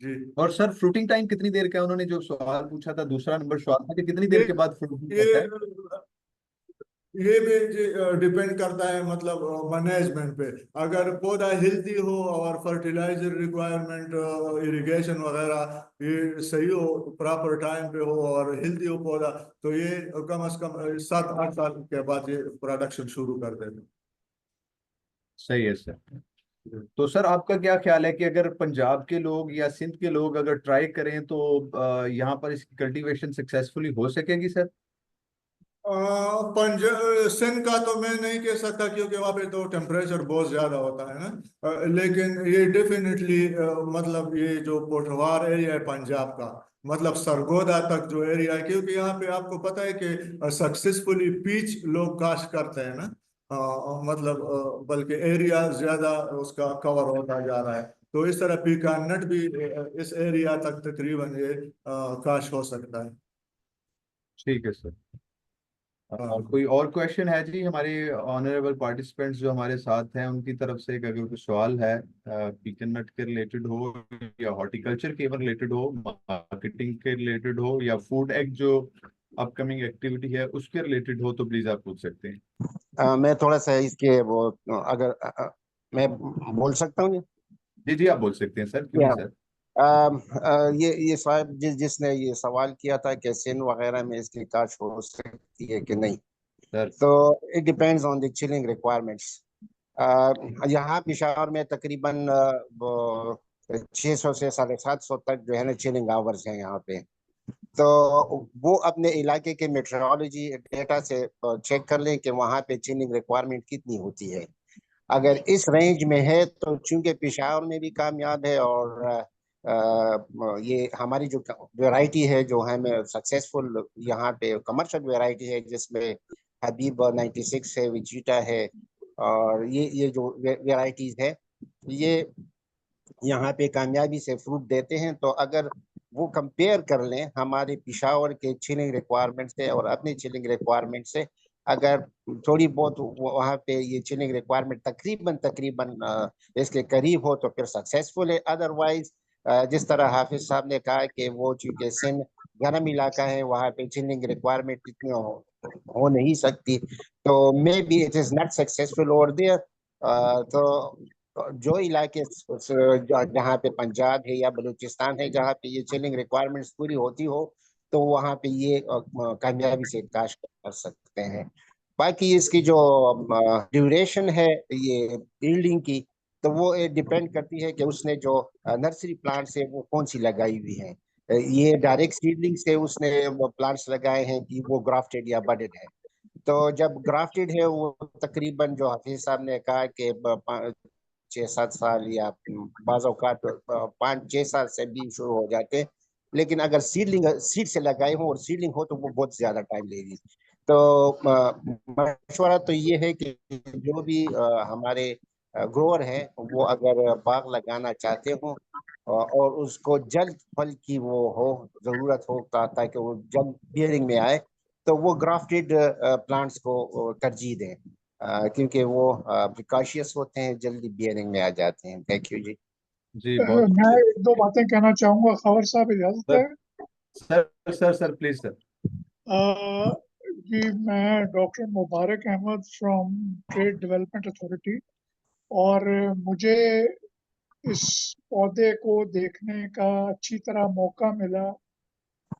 जी, और सर फ्रूटिंग टाइम कितनी देर का है? उन्होंने जो सवाल पूछा था, दूसरा नंबर सवाल था कि कितनी ये देर के बाद फ्रूटिंग ये करता है? ये भी डिपेंड करता है मतलब मैनेजमेंट पे। अगर पौधा हेल्दी हो और फर्टिलाइजर रिक्वायरमेंट इरिगेशन वगैरह ये सही हो, प्रॉपर टाइम पे हो और हेल्दी हो पौधा, तो ये कम से कम 7-8 साल के बाद ये प्रोडक्शन शुरू कर देते सही है सर। हैं। तो सर आपका क्या ख्याल है कि अगर पंजाब के लोग या सिंध के लोग अगर ट्राई करें तो यहाँ पर इसकी कल्टीवेशन सक्सेसफुली हो सकेगी सर? पंज सिंध का तो मैं नहीं कह सकता क्योंकि वहाँ पे तो टेम्परेचर बहुत ज्यादा होता है ना। लेकिन ये डेफिनेटली मतलब ये जो पोठवार एरिया है पंजाब का, मतलब सरगोदा तक जो एरिया है, क्योंकि यहाँ पे आपको पता है कि सक्सेसफुली पीच लोग काश्त करते हैं ना। मतलब बल्कि एरिया ज्यादा उसका कवर होता जा रहा है, तो इस तरह पीकान नट भी इस एरिया तक तकरीबन ये काश्त हो सकता है। ठीक है सर। हाँ। कोई और क्वेश्चन है जी हमारे ऑनरेबल पार्टिसिपेंट्स जो हमारे साथ हैं उनकी तरफ से? अगर कोई सवाल है पीकन नट के रिलेटेड हो या हॉर्टिकल्चर के रिलेटेड हो, मार्केटिंग के रिलेटेड हो या फूड एग जो अपकमिंग एक्टिविटी है उसके रिलेटेड हो, तो प्लीज आप पूछ सकते हैं। मैं थोड़ा सा इसके वो अगर मैं बोल सकता हूँ। जी जी, आप बोल सकते हैं सर, क्यों या नहीं सर। ये साहब जिसने ये सवाल किया था कि सिंध वगैरह में इसकी काश हो सकती है कि नहीं, सर तो it depends on the chilling requirements. यहाँ पेशावर में तकरीबन 600 से 750 तक जो है ना चिलिंग आवर्स हैं यहाँ पे। तो वो अपने इलाके के मेट्रोलॉजी डेटा से चेक कर लें कि वहाँ पे चिलिंग रिक्वायरमेंट कितनी होती है। अगर इस रेंज में है तो चूंकि पेशावर में भी कामयाब है और ये हमारी जो वैरायटी है जो हमें सक्सेसफुल यहाँ पे कमर्शियल वैरायटी है जिसमें हबीब 96 है, विजिटा है, और ये जो वैरायटीज है ये यहाँ पे कामयाबी से फ्रूट देते हैं। तो अगर वो कंपेयर कर लें हमारे पिशावर के चिलिंग रिक्वायरमेंट से और अपनी चिलिंग रिक्वायरमेंट से, अगर थोड़ी बहुत वहाँ पे ये चिलिंग रिक्वायरमेंट तकरीबन तकरीबन इसके करीब हो तो फिर सक्सेसफुल है। अदरवाइज जिस तरह हाफिज साहब ने कहा कि वो चूंकि सिंध गर्म इलाका है वहाँ पे चिलिंग रिक्वायरमेंट इतनी हो नहीं सकती, तो maybe it is not successful over there. तो जो इलाके जहाँ पे पंजाब है या बलूचिस्तान है जहाँ पे ये चिलिंग रिक्वायरमेंट्स पूरी होती हो तो वहाँ पे ये कामयाबी से काश कर सकते हैं। बाकी इसकी जो ड्यूरेशन है ये यील्डिंग की, तो वो डिपेंड करती है कि उसने जो नर्सरी प्लांट्स है वो कौन सी लगाई हुई है। ये डायरेक्ट सीडलिंग से उसने प्लांट्स लगाए हैं कि वो ग्राफ्टेड या बडेड है। तो जब ग्राफ्टेड है वो तकरीबन जो हाफिज साहब ने कहा कि 6-7 साल या बाज़ औक़ात 5-6 साल से भी शुरू हो जाते हैं। लेकिन अगर सीड से लगाए हो और सीडलिंग हो तो वो बहुत ज्यादा टाइम लेगी। तो मशवरा तो ये है कि जो भी हमारे ग्रोअर है वो अगर बाग लगाना चाहते हो और उसको जल्द फल की वो हो जरूरत हो ताकि वो जल्द बियरिंग में आए, तो वो ग्राफ्टेड प्लांट्स को तरजीह दें, क्योंकि वो प्रिकॉशियस होते हैं, जल्दी बियरिंग में आ जाते हैं। थैंक यू जी। जी बहुत मैं शुक्रिया। एक दो बातें कहना चाहूंगा, खबर साहब इजाजत सर है? Sir sir sir please sir. अ, जी, मैं doctor Mubarak Ahmad from trade development authority, और मुझे इस पौधे को देखने का अच्छी तरह मौका मिला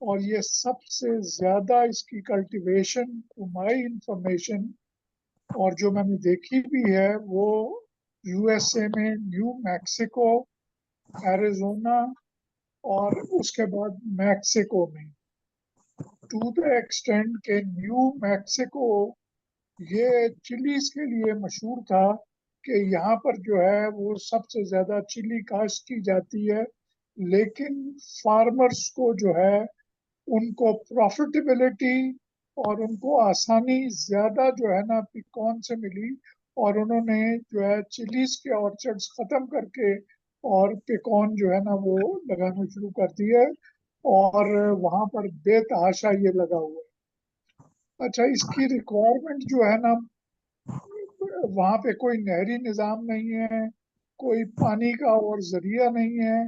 और ये सबसे ज्यादा इसकी कल्टीवेशन टू माय इंफॉर्मेशन और जो मैंने देखी भी है वो यूएसए में न्यू मैक्सिको, एरिजोना और उसके बाद मैक्सिको में, टू द एक्सटेंट के न्यू मैक्सिको ये चिलीज के लिए मशहूर था कि यहाँ पर जो है वो सबसे ज्यादा चिली काश्त की जाती है, लेकिन फार्मर्स को जो है उनको प्रॉफिटेबिलिटी और उनको आसानी ज्यादा जो है ना पिकॉन से मिली और उन्होंने जो है चिलीज के ऑर्चर्ड्स खत्म करके और पिकॉन जो है ना वो लगाना शुरू कर दिए और वहां पर बेतहाशा ये लगा हुआ है। अच्छा, इसकी रिक्वायरमेंट जो है ना, वहां पे कोई नहरी निज़ाम नहीं है, कोई पानी का और जरिया नहीं है,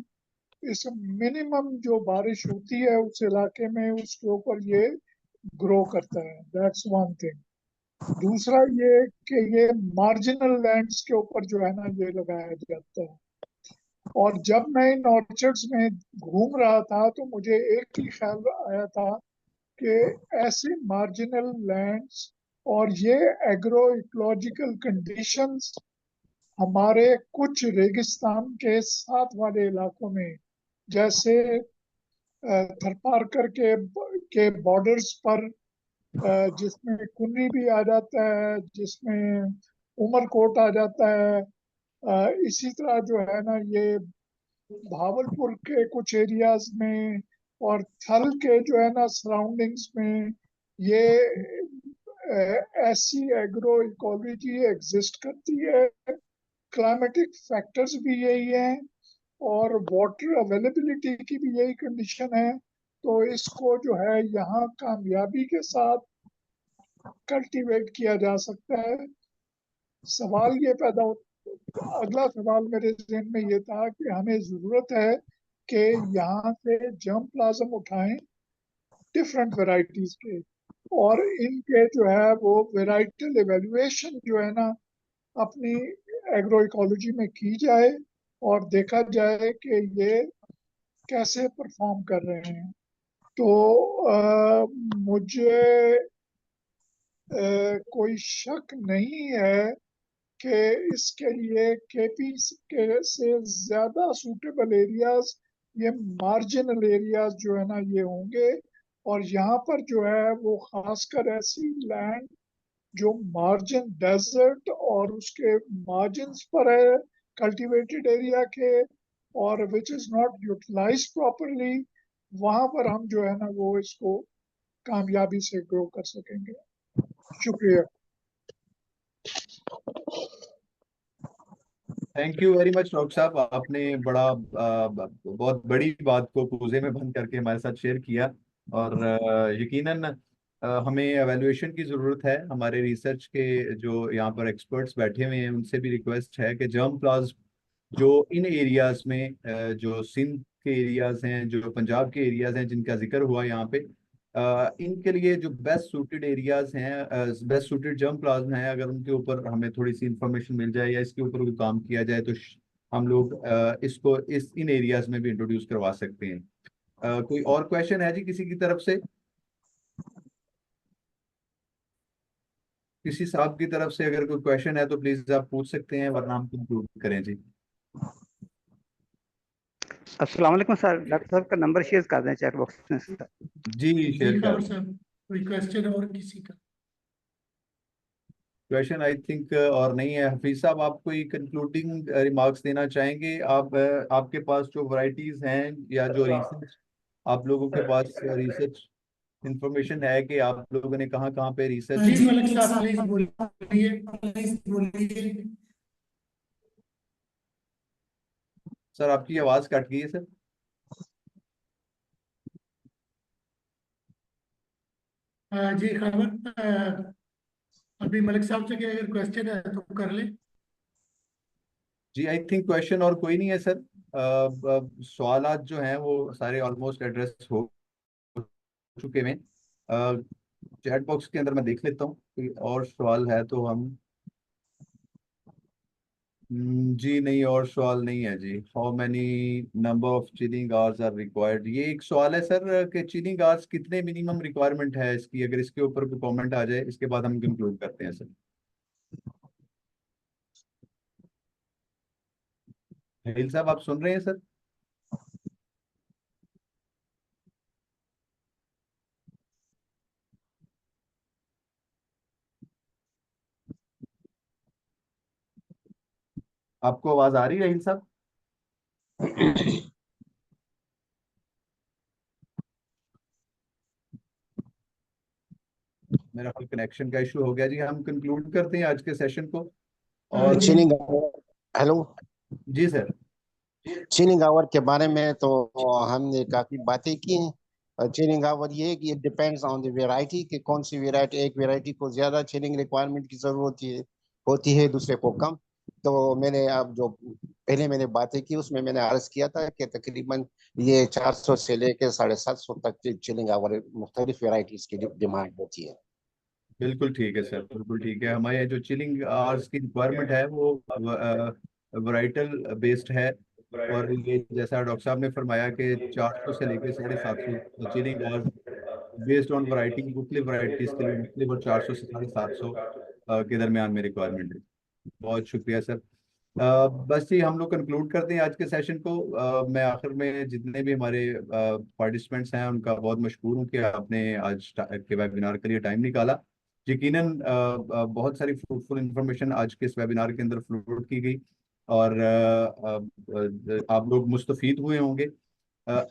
इस मिनिमम जो बारिश होती है उस इलाके में उसके ऊपर ये ग्रो करता है। That's one thing. दूसरा ये कि ये मार्जिनल लैंड्स के ऊपर जो है ना ये लगाया जाता है। और जब मैं इन ऑर्चर्ड्स में घूम रहा था तो मुझे एक ही ख्याल आया था कि ऐसे मार्जिनल लैंड्स और ये एग्रो इकोलॉजिकल कंडीशंस हमारे कुछ रेगिस्तान के साथ वाले इलाकों में, जैसे थरपारकर के बॉर्डर्स पर, जिसमें कुन्नी भी आ जाता है, जिसमें उमरकोट आ जाता है, इसी तरह जो है ना ये भावलपुर के कुछ एरियाज में और थल के जो है ना सराउंडिंग्स में ये ऐसी एग्रो इकोलॉजी एग्जिस्ट करती है। क्लाइमेटिक फैक्टर्स भी यही हैं और वाटर अवेलेबिलिटी की भी यही कंडीशन है, तो इसको जो है यहाँ कामयाबी के साथ कल्टीवेट किया जा सकता है। सवाल ये पैदा हो, अगला सवाल मेरे जहन में ये था कि हमें जरूरत है कि यहाँ से जर्म प्लाज्म उठाएं डिफरेंट वैरायटीज के और इनके जो है वो वेराइटल एवेल्युएशन जो है ना अपनी एग्रो इकोलॉजी में की जाए और देखा जाए कि ये कैसे परफॉर्म कर रहे हैं। तो मुझे कोई शक नहीं है कि इसके लिए केपी के से ज्यादा सूटेबल एरियाज ये मार्जिनल एरियाज जो है ना ये होंगे और यहाँ पर जो है वो खासकर ऐसी लैंड जो मार्जिन डेजर्ट और उसके मार्जिन्स पर है कल्टीवेटेड एरिया के और which is not utilise properly, वहां पर हम जो है ना वो इसको कामयाबी से ग्रो कर सकेंगे। शुक्रिया। Thank you very much doctor साहब, आपने बड़ा बहुत बड़ी बात को पूजे में बंद करके हमारे साथ शेयर किया। और यकीनन हमें एवेल्युएशन की ज़रूरत है। हमारे रिसर्च के जो यहाँ पर एक्सपर्ट्स बैठे हुए हैं उनसे भी रिक्वेस्ट है कि जर्म प्लाज जो इन एरियाज में जो सिंध के एरियाज हैं, जो पंजाब के एरियाज हैं जिनका जिक्र हुआ यहाँ पे, इनके लिए जो बेस्ट सूटेड एरियाज हैं, बेस्ट सूटेड जर्म प्लाज्म हैं, अगर उनके ऊपर हमें थोड़ी सी इंफॉर्मेशन मिल जाए या इसके ऊपर कोई काम किया जाए तो हम लोग इसको इन एरियाज में भी इंट्रोड्यूस करवा सकते हैं। कोई और क्वेश्चन है जी किसी की तरफ से? किसी साहब की तरफ से अगर कोई क्वेश्चन है तो प्लीज आप पूछ सकते हैं, वरना हम कंक्लूड करें जी। अस्सलाम वालेकुम सर, डॉक्टर साहब का नंबर शेयर कर दें चैट बॉक्स में सर। जी शेयर कर। कोई क्वेश्चन और किसी का? क्वेश्चन आई थिंक और नहीं है। हफीज साहब, आप कोई कंक्लूडिंग रिमार्क्स देना चाहेंगे? आप आपके पास जो वैरायटीज हैं या जो रिसर्च आप लोगों के पास रिसर्च इंफॉर्मेशन है कि आप लोगों ने कहाँ कहाँ पे रिसर्च जी की? मलिक साहब प्लीज बोलिए। सर आपकी आवाज कट गई है सर। जी खबर, अभी मलिक साहब से क्या अगर क्वेश्चन है तो कर ले। जी आई थिंक क्वेश्चन और कोई नहीं है सर। सवालात जो हैं वो सारे ऑलमोस्ट एड्रेस हो चुके हैं। चैट बॉक्स के अंदर मैं देख लेता हूँ कोई और सवाल है तो हम जी नहीं, और सवाल नहीं है जी। How many number of chilling hours are required, ये एक सवाल है सर कि चिलिंग आवर्स कितने मिनिमम रिक्वायरमेंट है इसकी, अगर इसके ऊपर कोई कमेंट आ जाए इसके बाद हम कंक्लूड करते हैं सर। हिल साहब आप सुन रहे हैं सर? आपको आवाज आ रही है हिल साहब? मेरा कोई कनेक्शन का इशू हो गया जी, हम कंक्लूड करते हैं आज के सेशन को। और चिलिंग, हेलो, जी सर। चिलिंग आवर के बारे में तो हमने काफी बातें की हैं। चिलिंग आवर ये है कि it depends on the variety, कि कौन सी वैरायटी, एक वैरायटी को ज्यादा चिलिंग रिक्वायरमेंट की जरूरत होती है, दूसरे को कम। तो मैंने अब जो पहले मैंने बातें की उसमें मैंने अर्ज किया था कि तकरीबन ये 400 से लेकर 750 तक चिलिंग आवर मुख्तलिफ वैरायटीज की डिमांड होती है। बिल्कुल ठीक है सर, बिल्कुल ठीक है। हमारे जो चिलिंग आवर्स की रिक्वायरमेंट है वो वराइटल बेस्ड है। और ये जैसा डॉक्टर साहब ने फरमाया कि 400 से लेकर 750 chilling hours based on variety, मुख्तलिफ वैरायटीज के लिए मुख्तलिफ, और 400 से 750 के दरमियान में रिक्वायरमेंट है। बहुत शुक्रिया सर। बस ये हम लोग कंक्लूड करते हैं आज के सेशन को। मैं आखिर में जितने भी हमारे पार्टिसिपेंट्स हैं उनका बहुत मशहूर हूँ कि आपने आज के वेबिनार के लिए टाइम निकाला। यकीनन बहुत सारी फ्रूटफुल इंफॉर्मेशन आज के इस वेबिनार के अंदर फ्लोट की गई, और आप लोग मुस्तफीद हुए होंगे। अ,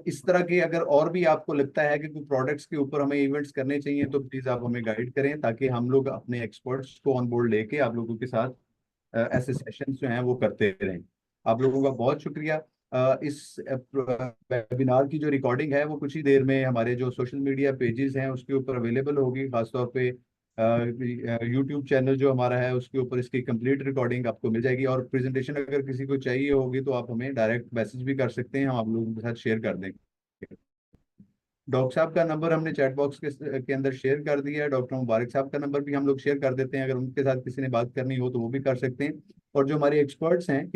इस तरह के अगर और भी आपको लगता है कि कोई प्रोडक्ट्स के ऊपर हमें इवेंट्स करने चाहिए तो प्लीज़ आप हमें गाइड करें, ताकि हम लोग अपने एक्सपर्ट्स को ऑन बोर्ड लेके आप लोगों के साथ ऐसे सेशन जो हैं वो करते रहें। आप लोगों का बहुत शुक्रिया। इस वेबिनार की जो रिकॉर्डिंग है वो कुछ ही देर में हमारे जो सोशल मीडिया पेजेस हैं उसके ऊपर अवेलेबल होगी। खासतौर पे यूट्यूब चैनल जो हमारा है उसके ऊपर इसकी कंप्लीट रिकॉर्डिंग आपको मिल जाएगी। और प्रेजेंटेशन अगर किसी को चाहिए होगी तो आप हमें डायरेक्ट मैसेज भी कर सकते हैं, हम आप लोगों के साथ शेयर कर देंगे। डॉक्टर साहब का नंबर हमने चैट बॉक्स के अंदर शेयर कर दिया है। डॉक्टर मुबारक साहब का नंबर भी हम लोग शेयर कर देते हैं, अगर उनके साथ किसी ने बात करनी हो तो वो भी कर सकते हैं। और जो हमारे एक्सपर्ट्स हैं